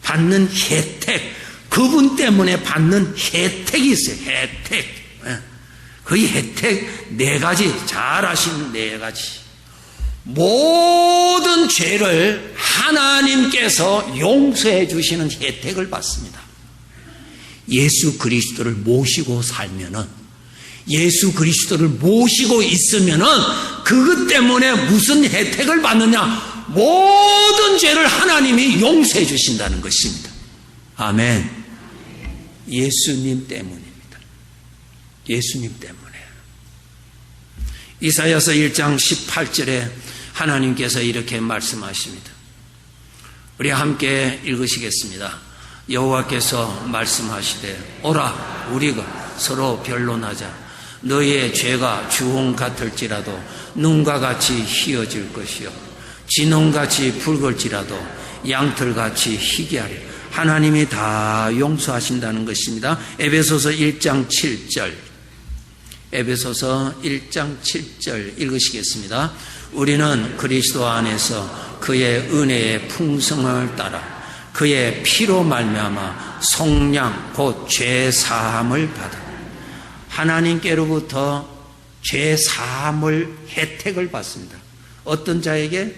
받는 혜택, 그분 때문에 받는 혜택이 있어요. 혜택. 그 혜택 네 가지, 잘 아시는 네 가지. 모든 죄를 하나님께서 용서해 주시는 혜택을 받습니다. 예수 그리스도를 모시고 살면은, 예수 그리스도를 모시고 있으면은 그것 때문에 무슨 혜택을 받느냐? 모든 죄를 하나님이 용서해 주신다는 것입니다. 아멘. 예수님 때문입니다. 예수님 때문에. 이사야서 1장 18절에 하나님께서 이렇게 말씀하십니다. 우리 함께 읽으시겠습니다. 여호와께서 말씀하시되 오라 우리가 서로 변론하자. 너희의 죄가 주홍 같을지라도 눈과 같이 희어질 것이요 진홍같이 붉을지라도 양털같이 희게하리. 하나님이 다 용서하신다는 것입니다. 에베소서 1장 7절. 에베소서 1장 7절 읽으시겠습니다. 우리는 그리스도 안에서 그의 은혜의 풍성을 따라 그의 피로 말미암아 속량 곧 죄 사함을 받아 하나님께로부터 죄 사함을 혜택을 받습니다. 어떤 자에게?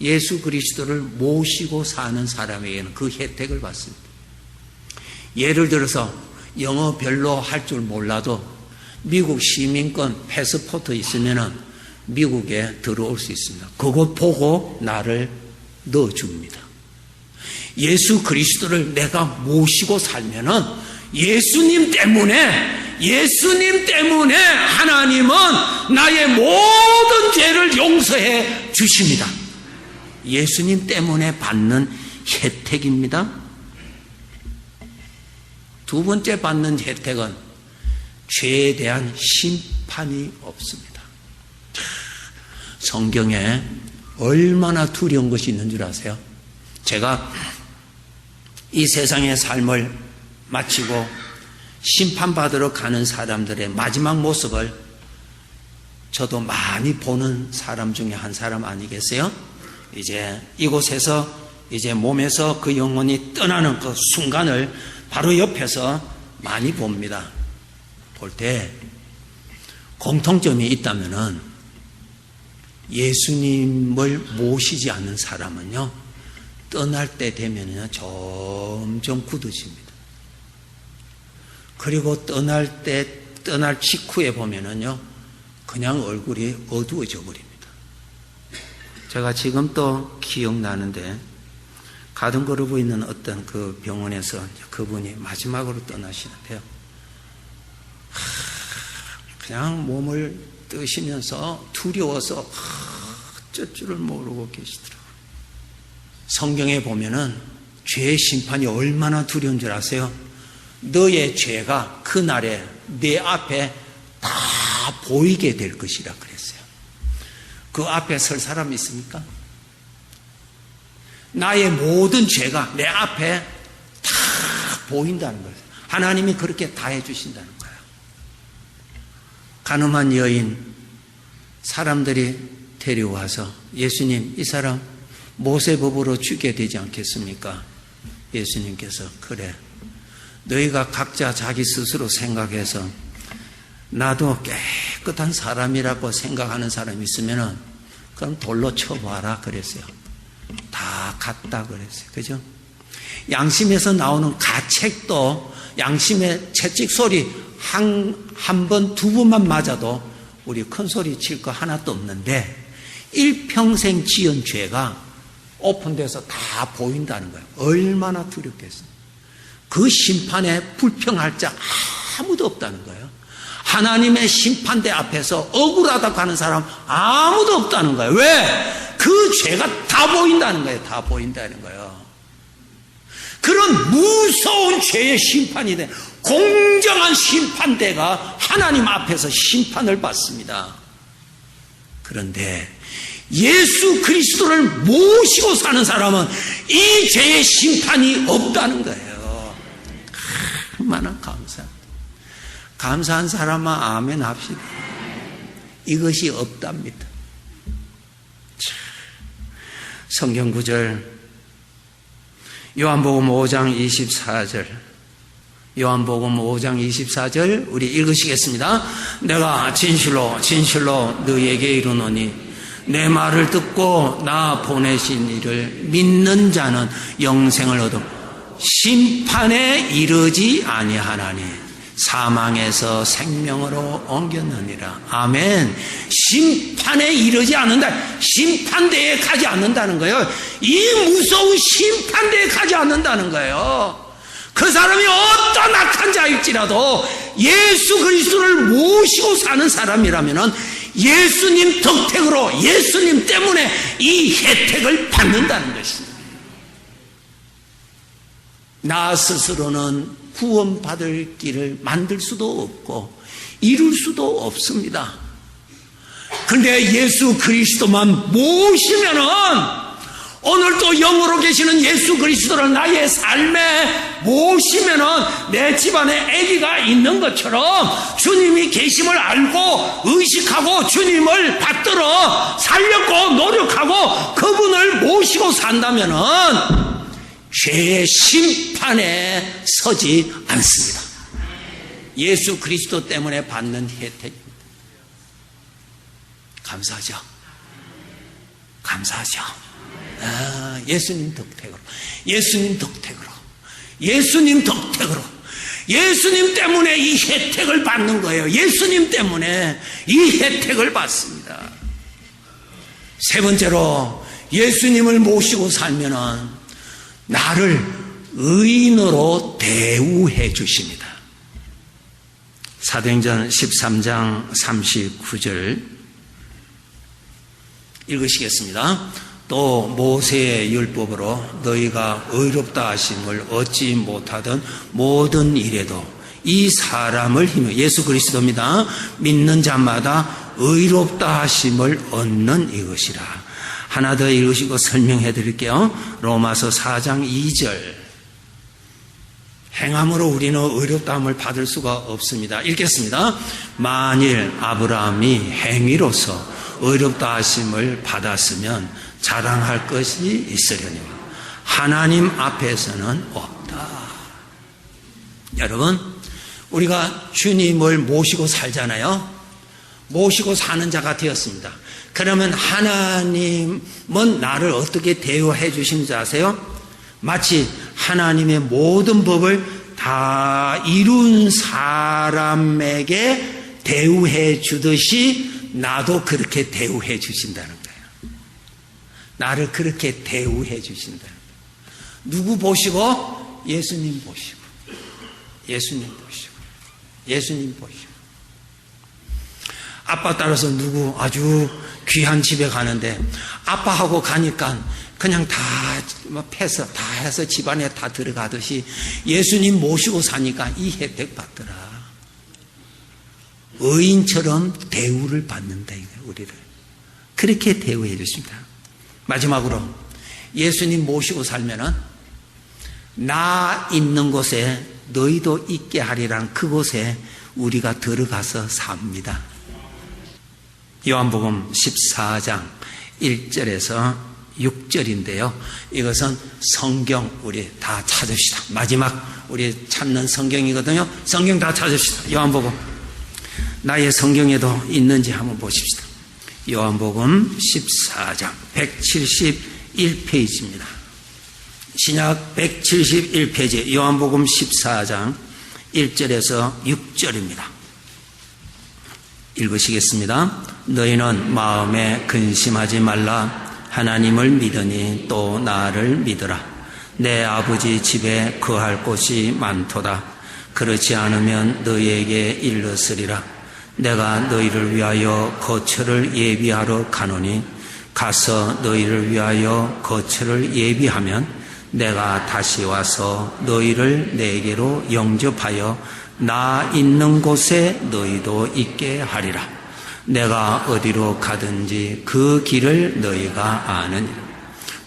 예수 그리스도를 모시고 사는 사람에게는 그 혜택을 받습니다. 예를 들어서 영어 별로 할 줄 몰라도 미국 시민권 패스포트 있으면은 미국에 들어올 수 있습니다. 그거 보고 나를 넣어줍니다. 예수 그리스도를 내가 모시고 살면은 예수님 때문에 하나님은 나의 모든 죄를 용서해 주십니다. 예수님 때문에 받는 혜택입니다. 두 번째 받는 혜택은 죄에 대한 심판이 없습니다. 성경에 얼마나 두려운 것이 있는 줄 아세요? 제가 이 세상의 삶을 마치고 심판받으러 가는 사람들의 마지막 모습을 저도 많이 보는 사람 중에 한 사람 아니겠어요? 이제 이곳에서 이제 몸에서 그 영혼이 떠나는 그 순간을 바로 옆에서 많이 봅니다. 볼 때 공통점이 있다면은 예수님을 모시지 않는 사람은요, 떠날 때 되면요, 점점 굳어집니다. 그리고 떠날 직후에 보면은요, 그냥 얼굴이 어두워져 버립니다. 제가 지금 또 기억나는데, 가든그루브 있는 어떤 그 병원에서 그분이 마지막으로 떠나시는데요. 그냥 몸을 뜨시면서 두려워서 어쩔 줄을 모르고 계시더라고요. 성경에 보면은 죄의 심판이 얼마나 두려운 줄 아세요? 너의 죄가 그날에 내 앞에 다 보이게 될 것이라 그랬어요. 그 앞에 설 사람 있습니까? 나의 모든 죄가 내 앞에 다 보인다는 거예요. 하나님이 그렇게 다 해주신다는 거예요. 가늠한 여인, 사람들이 데려와서 예수님, 이 사람 모세법으로 죽게 되지 않겠습니까? 예수님께서 그래, 너희가 각자 자기 스스로 생각해서 나도 깨끗한 사람이라고 생각하는 사람이 있으면 그럼 돌로 쳐봐라 그랬어요. 다 같다 그랬어요. 그죠? 양심에서 나오는 가책도 양심의 채찍 소리 한 번, 두 번만 맞아도 우리 큰 소리 칠 거 하나도 없는데 일평생 지은 죄가 오픈돼서 다 보인다는 거예요. 얼마나 두렵겠어요. 그 심판에 불평할 자 아무도 없다는 거예요. 하나님의 심판대 앞에서 억울하다고 하는 사람 아무도 없다는 거예요. 왜? 그 죄가 다 보인다는 거예요. 다 보인다는 거예요. 그런 무서운 죄의 심판이 돼 공정한 심판대가 하나님 앞에서 심판을 받습니다. 그런데 예수 그리스도를 모시고 사는 사람은 이 죄의 심판이 없다는 거예요. 얼마나 감사합니다. 감사한 사람만 아멘 합시다. 이것이 없답니다. 성경 구절 요한복음 5장 24절 요한복음 5장 24절 우리 읽으시겠습니다. 내가 진실로 진실로 너희에게 이르노니 내 말을 듣고 나 보내신 이를 믿는 자는 영생을 얻어 심판에 이르지 아니하나니 사망에서 생명으로 옮겼느니라. 아멘. 심판에 이르지 않는다. 심판대에 가지 않는다는 거예요. 이 무서운 심판대에 가지 않는다는 거예요. 그 사람이 어떤 악한 자일지라도 예수 그리스도를 모시고 사는 사람이라면 예수님 덕택으로 예수님 때문에 이 혜택을 받는다는 것입니다. 나 스스로는 구원받을 길을 만들 수도 없고 이룰 수도 없습니다. 그런데 예수 그리스도만 모시면은 오늘도 영으로 계시는 예수 그리스도를 나의 삶에 모시면은 내 집안에 아기가 있는 것처럼 주님이 계심을 알고 의식하고 주님을 받들어 살려고 노력하고 그분을 모시고 산다면은 죄의 심판에 서지 않습니다. 예수 그리스도 때문에 받는 혜택입니다. 감사하죠? 감사하죠? 예수님 덕택으로, 예수님 덕택으로, 예수님 덕택으로, 예수님 때문에 이 혜택을 받는 거예요. 예수님 때문에 이 혜택을 받습니다. 세 번째로 예수님을 모시고 살면은 나를 의인으로 대우해 주십니다. 사도행전 13장 39절 읽으시겠습니다. 또 모세의 율법으로 너희가 의롭다 하심을 얻지 못하던 모든 일에도 이 사람을 힘입어 예수 그리스도입니다. 믿는 자마다 의롭다 하심을 얻는 이것이라. 하나 더 읽으시고 설명해 드릴게요. 로마서 4장 2절. 행함으로 우리는 의롭다함을 받을 수가 없습니다. 읽겠습니다. 만일 아브라함이 행위로서 의롭다 하심을 받았으면 자랑할 것이 있으려니와 하나님 앞에서는 없다. 여러분, 우리가 주님을 모시고 살잖아요. 모시고 사는 자가 되었습니다. 그러면 하나님은 나를 어떻게 대우해 주시는지 아세요? 마치 하나님의 모든 법을 다 이룬 사람에게 대우해 주듯이 나도 그렇게 대우해 주신다는 거예요. 나를 그렇게 대우해 주신다는 거예요. 누구 보시고? 예수님 보시고, 예수님 보시고, 예수님 보시고. 아빠 따라서 누구 아주 귀한 집에 가는데 아빠하고 가니까 그냥 다 패서 다 해서 집안에 다 들어가듯이 예수님 모시고 사니까 이 혜택 받더라. 의인처럼 대우를 받는다 이거예요. 우리를 그렇게 대우해 주십니다. 마지막으로 예수님 모시고 살면은 나 있는 곳에 너희도 있게 하리란 그곳에 우리가 들어가서 삽니다. 요한복음 14장 1절에서 6절인데요. 이것은 성경 우리 다 찾읍시다. 마지막 우리 찾는 성경이거든요. 성경 다 찾읍시다. 요한복음 나의 성경에도 있는지 한번 보십시다. 요한복음 14장 171페이지입니다. 신약 171페이지 요한복음 14장 1절에서 6절입니다. 읽으시겠습니다. 너희는 마음에 근심하지 말라. 하나님을 믿으니 또 나를 믿으라. 내 아버지 집에 거할 곳이 많도다. 그렇지 않으면 너희에게 일렀으리라. 내가 너희를 위하여 거처를 예비하러 가노니 가서 너희를 위하여 거처를 예비하면 내가 다시 와서 너희를 내게로 영접하여 나 있는 곳에 너희도 있게 하리라. 내가 어디로 가든지 그 길을 너희가 아느니라.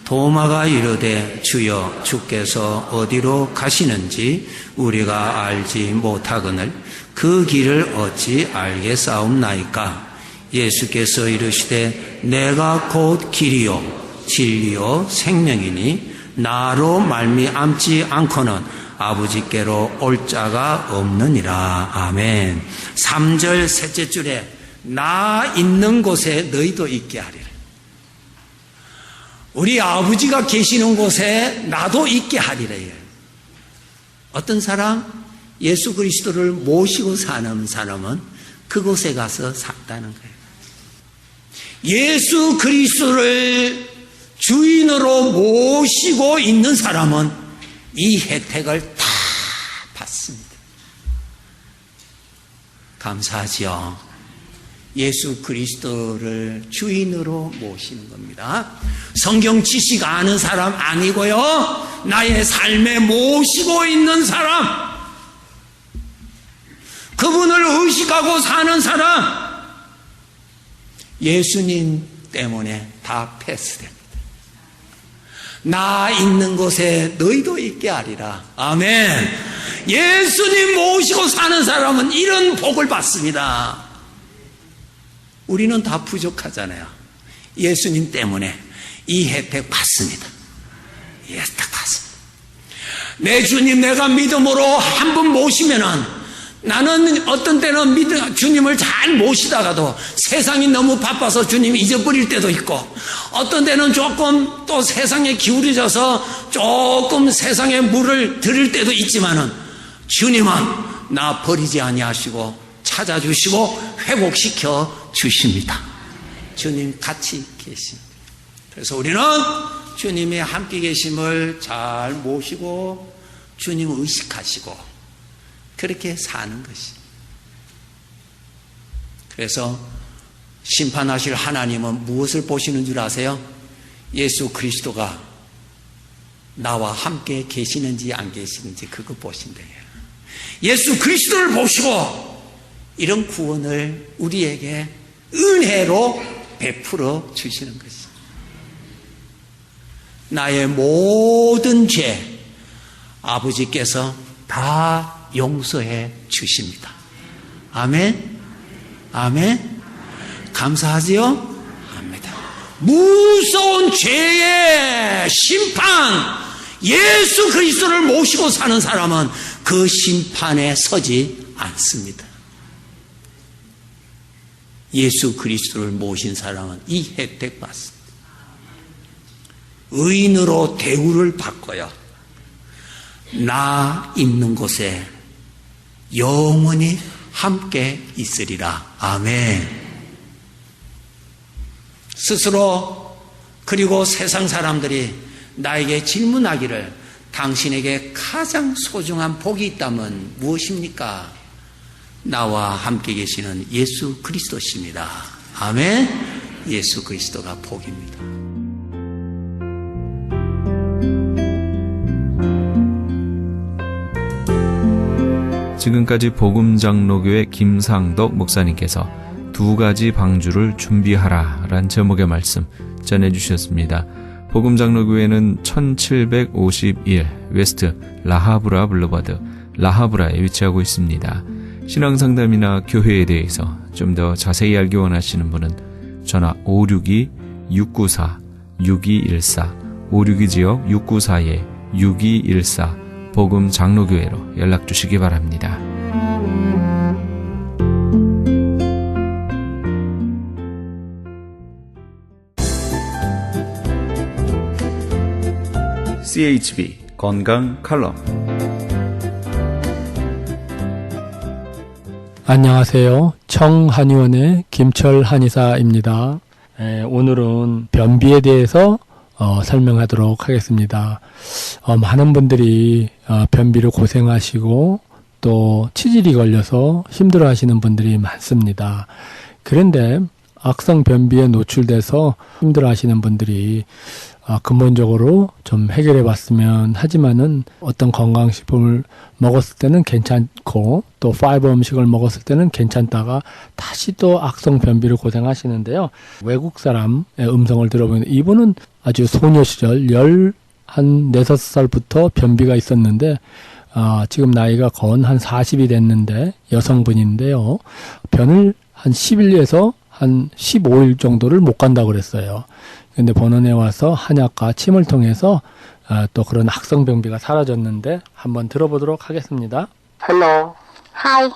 도마가 이르되 주여 주께서 어디로 가시는지 우리가 알지 못하거늘 그 길을 어찌 알겠사옵나이까. 예수께서 이르시되 내가 곧 길이요 진리요 생명이니 나로 말미암지 않고는 아버지께로 올 자가 없느니라. 아멘. 3절 셋째 줄에 나 있는 곳에 너희도 있게 하리라. 우리 아버지가 계시는 곳에 나도 있게 하리라. 어떤 사람? 예수 그리스도를 모시고 사는 사람은 그곳에 가서 산다는 거예요. 예수 그리스도를 주인으로 모시고 있는 사람은 이 혜택을 다 받습니다. 감사하지요. 예수 그리스도를 주인으로 모시는 겁니다. 성경 지식 아는 사람 아니고요. 나의 삶에 모시고 있는 사람, 그분을 의식하고 사는 사람, 예수님 때문에 다 패스됩니다. 나 있는 곳에 너희도 있게 하리라. 아멘. 예수님 모시고 사는 사람은 이런 복을 받습니다. 우리는 다 부족하잖아요. 예수님 때문에 이 혜택 받습니다. 이 혜택 받습니다. 내 주님 내가 믿음으로 한 번 모시면은 나는 어떤 때는 주님을 잘 모시다가도 세상이 너무 바빠서 주님 잊어버릴 때도 있고, 어떤 때는 조금 또 세상에 기울여져서 조금 세상에 물을 들일 때도 있지만은 주님은 나 버리지 아니하시고 찾아주시고 회복시켜 주십니다. 주님 같이 계십니다. 그래서 우리는 주님의 함께 계심을 잘 모시고 주님을 의식하시고 그렇게 사는 것이. 그래서 심판하실 하나님은 무엇을 보시는 줄 아세요? 예수 그리스도가 나와 함께 계시는지 안 계시는지 그거 보신대요. 예수 그리스도를 보시고 이런 구원을 우리에게 은혜로 베풀어 주시는 것입니다. 나의 모든 죄 아버지께서 다 용서해 주십니다. 아멘. 아멘. 감사하지요? 합니다. 무서운 죄의 심판, 예수 그리스도를 모시고 사는 사람은 그 심판에 서지 않습니다. 예수 그리스도를 모신 사람은 이 혜택 받습니다. 의인으로 대우를 받고요. 나 있는 곳에 영원히 함께 있으리라. 아멘. 스스로 그리고 세상 사람들이 나에게 질문하기를 당신에게 가장 소중한 복이 있다면 무엇입니까? 나와 함께 계시는 예수 그리스도십니다. 아멘. 예수 그리스도가 복입니다. 지금까지 복음장로교회 김상덕 목사님께서 두 가지 방주를 준비하라 란 제목의 말씀 전해주셨습니다. 복음장로교회는 1751 웨스트 라하브라 블루바드 라하브라에 위치하고 있습니다. 신앙상담이나 교회에 대해서 좀 더 자세히 알기 원하시는 분은 전화 562-694-6214 562지역 694-6214 복음장로교회로 연락주시기 바랍니다. CHB 건강 칼럼. 안녕하세요. 청한의원의 김철 한의사입니다. 오늘은 변비에 대해서 설명하도록 하겠습니다. 많은 분들이 변비로 고생하시고 또 치질이 걸려서 힘들어하시는 분들이 많습니다. 그런데 악성 변비에 노출돼서 힘들어하시는 분들이 근본적으로 좀 해결해 봤으면 하지만은 어떤 건강식품을 먹었을 때는 괜찮고 또 파이버 음식을 먹었을 때는 괜찮다가 다시 또 악성 변비로 고생하시는데요. 외국 사람의 음성을 들어보면 이분은 아주 소녀 시절 한 4-5살부터 변비가 있었는데 지금 나이가 건 한 40이 됐는데 여성분인데요. 변을 한 10일에서 한 15일 정도를 못 간다고 그랬어요. 근데 본원에 와서 한약과 침을 통해서 또 그런 악성 변비가 사라졌는데 한번 들어보도록 하겠습니다. Hello. Hi.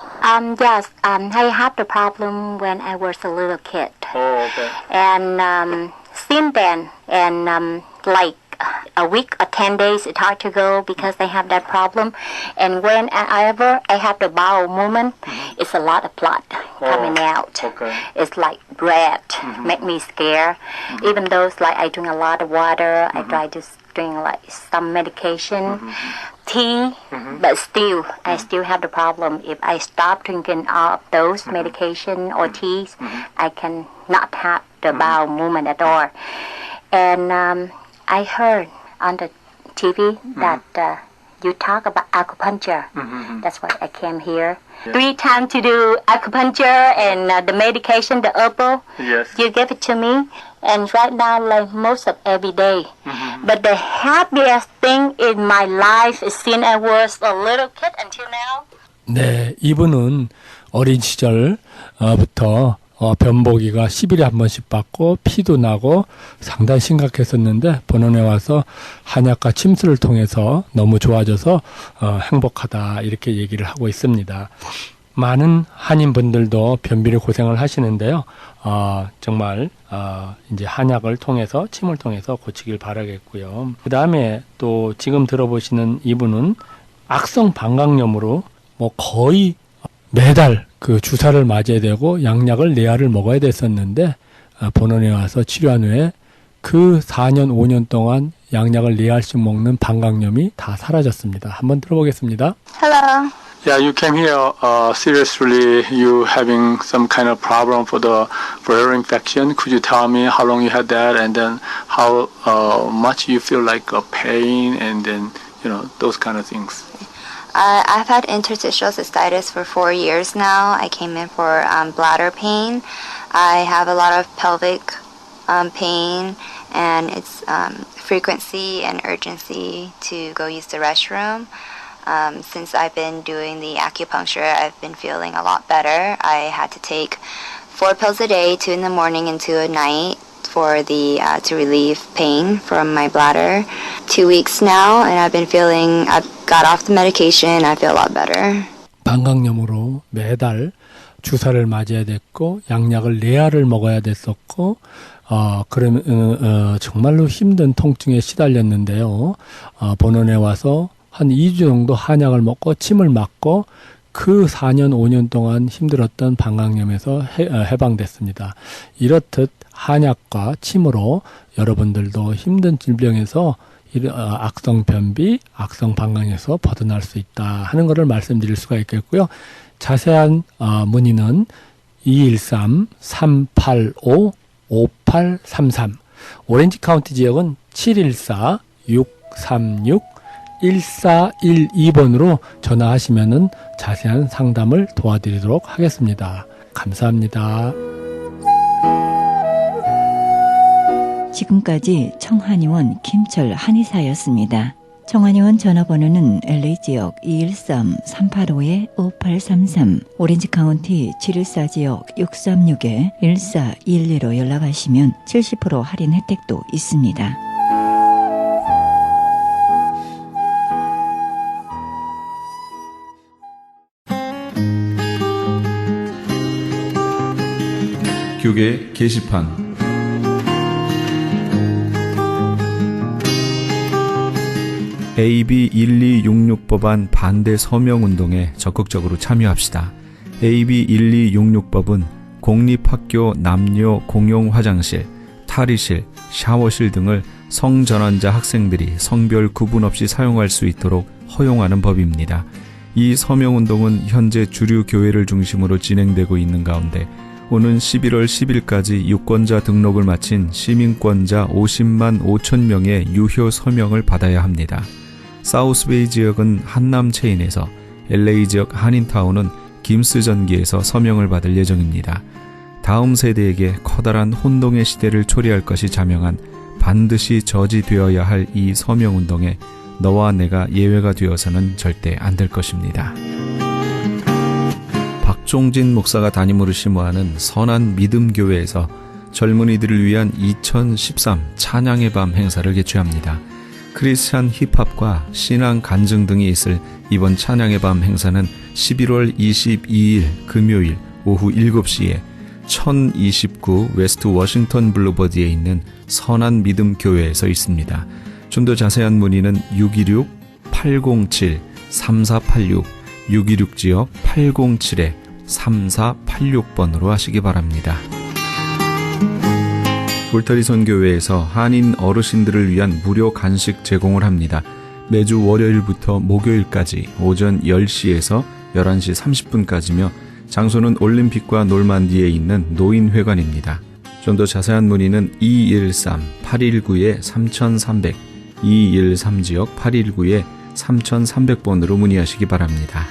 Yes. I had the problem when I was a little kid, Oh, okay. and since then, and like a week or 10 days, it's hard to go because I have that problem. And whenever I have the bowel movement, it's a lot of blood coming out. Okay. It's like red, make me scared. Even though it's like I drink a lot of water, I try to drink like some medication, tea, but still, I still have the problem. If I stop drinking all of those medication or teas, I can not have the bowel movement at all. And I heard on the TV that you talk about acupuncture. That's why I came here. 3 times to do acupuncture and the medication, the herbal. Yes. You give it to me. And right now, like most of every day. But the happiest thing in my life is since I was a little kid until now. 네, 이분은 어린 시절부터 변보기가 10일에 한 번씩 받고 피도 나고 상당히 심각했었는데 본원에 와서 한약과 침수를 통해서 너무 좋아져서 행복하다 이렇게 얘기를 하고 있습니다. 많은 한인분들도 변비를 고생을 하시는데요. 정말 이제 한약을 통해서 침을 통해서 고치길 바라겠고요. 그 다음에 또 지금 들어보시는 이분은 악성 방광염으로 뭐 거의 매달 그 주사를 맞아야 되고 양약을 4알을 먹어야 됐었는데 본원에 와서 치료한 후에 그 4년 5년 동안 양약을 4알씩 먹는 방광염이 다 사라졌습니다. 한번 들어보겠습니다. Hello. Yeah, you came here seriously. You having some kind of problem for ear infection. Could you tell me how long you had that, and then how much you feel like pain, and then those kind of things. I've had interstitial cystitis for 4 years now. I came in for bladder pain. I have a lot of pelvic pain, and it's frequency and urgency to go use the restroom. Since I've been doing the acupuncture, I've been feeling a lot better. I had to take 4 pills a day, 2 in the morning and 2 at night, for to relieve pain from my bladder. 2 weeks now, and I've got off the medication. I feel a lot better. 방광염으로 매달 주사를 맞아야 됐고 양약을 4알을 먹어야 됐었고 그러면 정말로 힘든 통증에 시달렸는데요. 본원에 와서 한 2주 정도 한약을 먹고 침을 맞고 그 4년 5년 동안 힘들었던 방광염에서 해방됐습니다. 이렇듯 한약과 침으로 여러분들도 힘든 질병에서 악성 변비, 악성 방광에서 벗어날 수 있다 하는 것을 말씀드릴 수가 있겠고요. 자세한 문의는 213-385-5833 오렌지 카운티 지역은 714-636-1412번으로 전화하시면은 자세한 상담을 도와드리도록 하겠습니다. 감사합니다. 지금까지 청한의원 김철 한의사였습니다. 청한의원 전화번호는 LA지역 213-385-5833, 오렌지카운티 714지역 636-1412로 연락하시면 70% 할인 혜택도 있습니다. 교계 게시판 AB 1266 법안 반대 서명운동에 적극적으로 참여합시다. AB 1266법은 공립학교 남녀 공용 화장실, 탈의실, 샤워실 등을 성전환자 학생들이 성별 구분 없이 사용할 수 있도록 허용하는 법입니다. 이 서명운동은 현재 주류 교회를 중심으로 진행되고 있는 가운데 오는 11월 10일까지 유권자 등록을 마친 시민권자 50만 5천 명의 유효 서명을 받아야 합니다. 사우스베이 지역은 한남 체인에서, LA 지역 한인타운은 김스 전기에서 서명을 받을 예정입니다. 다음 세대에게 커다란 혼동의 시대를 초래할 것이 자명한 반드시 저지되어야 할 이 서명운동에 너와 내가 예외가 되어서는 절대 안 될 것입니다. 박종진 목사가 담임으로 심호하는 선한 믿음교회에서 젊은이들을 위한 2013 찬양의 밤 행사를 개최합니다. 크리스찬 힙합과 신앙 간증 등이 있을 이번 찬양의 밤 행사는 11월 22일 금요일 오후 7시에 1029 웨스트 워싱턴 블루버드에 있는 선한 믿음 교회에서 있습니다. 좀 더 자세한 문의는 626-807-3486 626지역 807-3486번으로 하시기 바랍니다. 울타리 선교회에서 한인 어르신들을 위한 무료 간식 제공을 합니다. 매주 월요일부터 목요일까지 오전 10시에서 11시 30분까지며 장소는 올림픽과 놀만디에 있는 노인회관입니다. 좀 더 자세한 문의는 213-819-3300 213지역 819-3300번으로 문의하시기 바랍니다.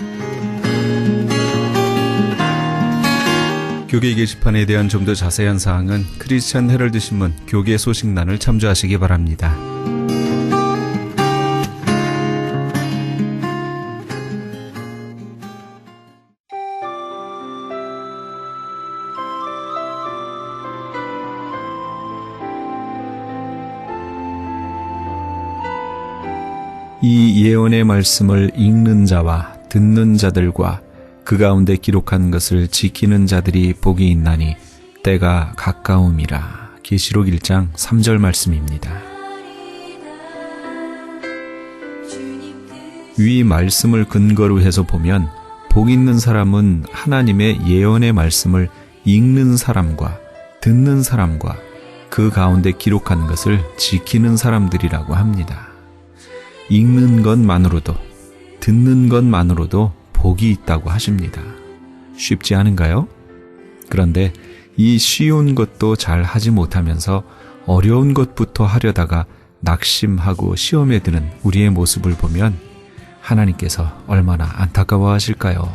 교계 게시판에 대한 좀 더 자세한 사항은 크리스찬 헤럴드 신문 교계 소식란을 참조하시기 바랍니다. 이 예언의 말씀을 읽는 자와 듣는 자들과 그 가운데 기록한 것을 지키는 자들이 복이 있나니 때가 가까움이라. 계시록 1장 3절 말씀입니다. 위 말씀을 근거로 해서 보면 복 있는 사람은 하나님의 예언의 말씀을 읽는 사람과 듣는 사람과 그 가운데 기록한 것을 지키는 사람들이라고 합니다. 읽는 것만으로도, 듣는 것만으로도 복이 있다고 하십니다. 쉽지 않은가요? 그런데 이 쉬운 것도 잘 하지 못하면서 어려운 것부터 하려다가 낙심하고 시험에 드는 우리의 모습을 보면 하나님께서 얼마나 안타까워하실까요?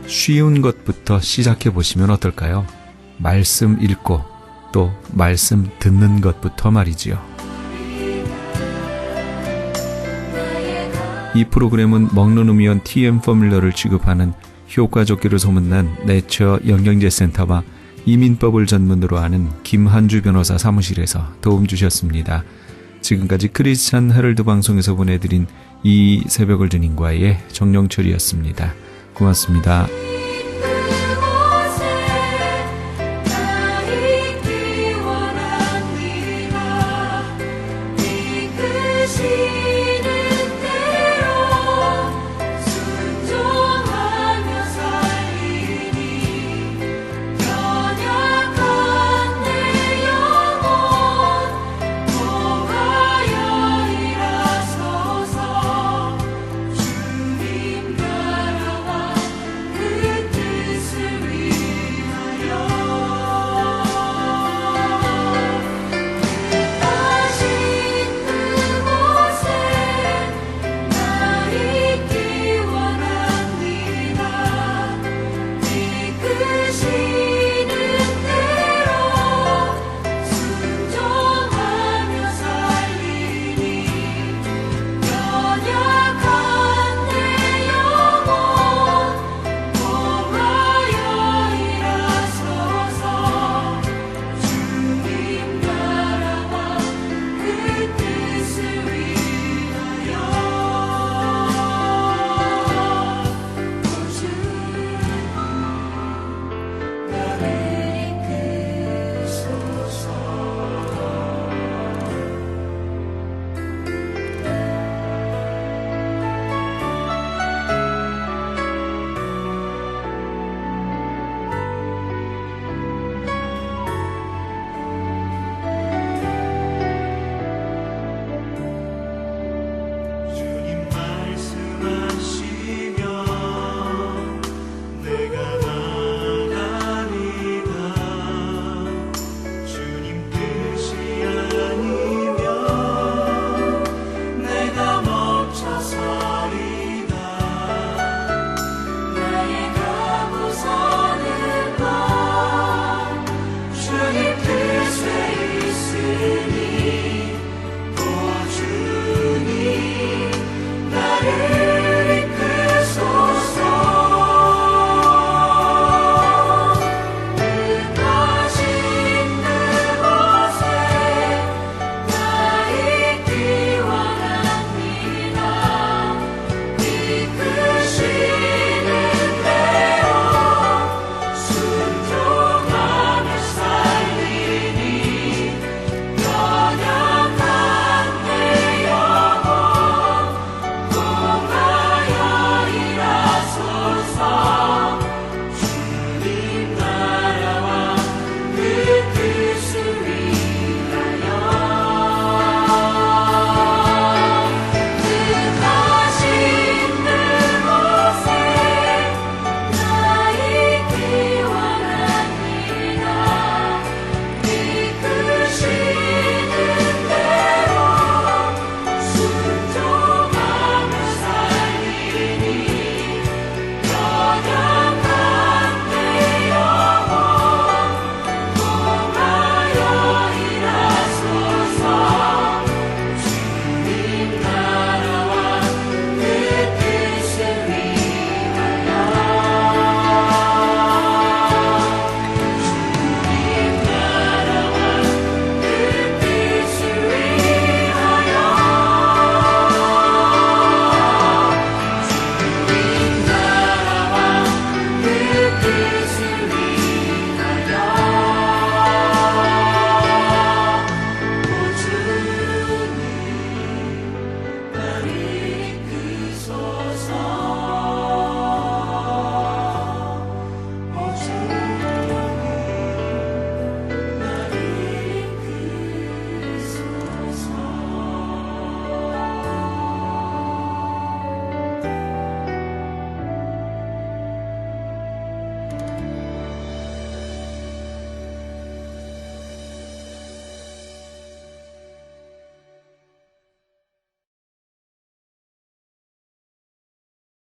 쉬운 것부터 시작해 보시면 어떨까요? 말씀 읽고 또 말씀 듣는 것부터 말이지요. 이 프로그램은 먹는 음이온 TM 포뮬러를 취급하는 효과좋기로 소문난 내처 영양제센터와 이민법을 전문으로 하는 김한주 변호사 사무실에서 도움 주셨습니다. 지금까지 크리스찬 헤럴드 방송에서 보내드린 이 새벽을 주님과의 정영철이었습니다. 고맙습니다.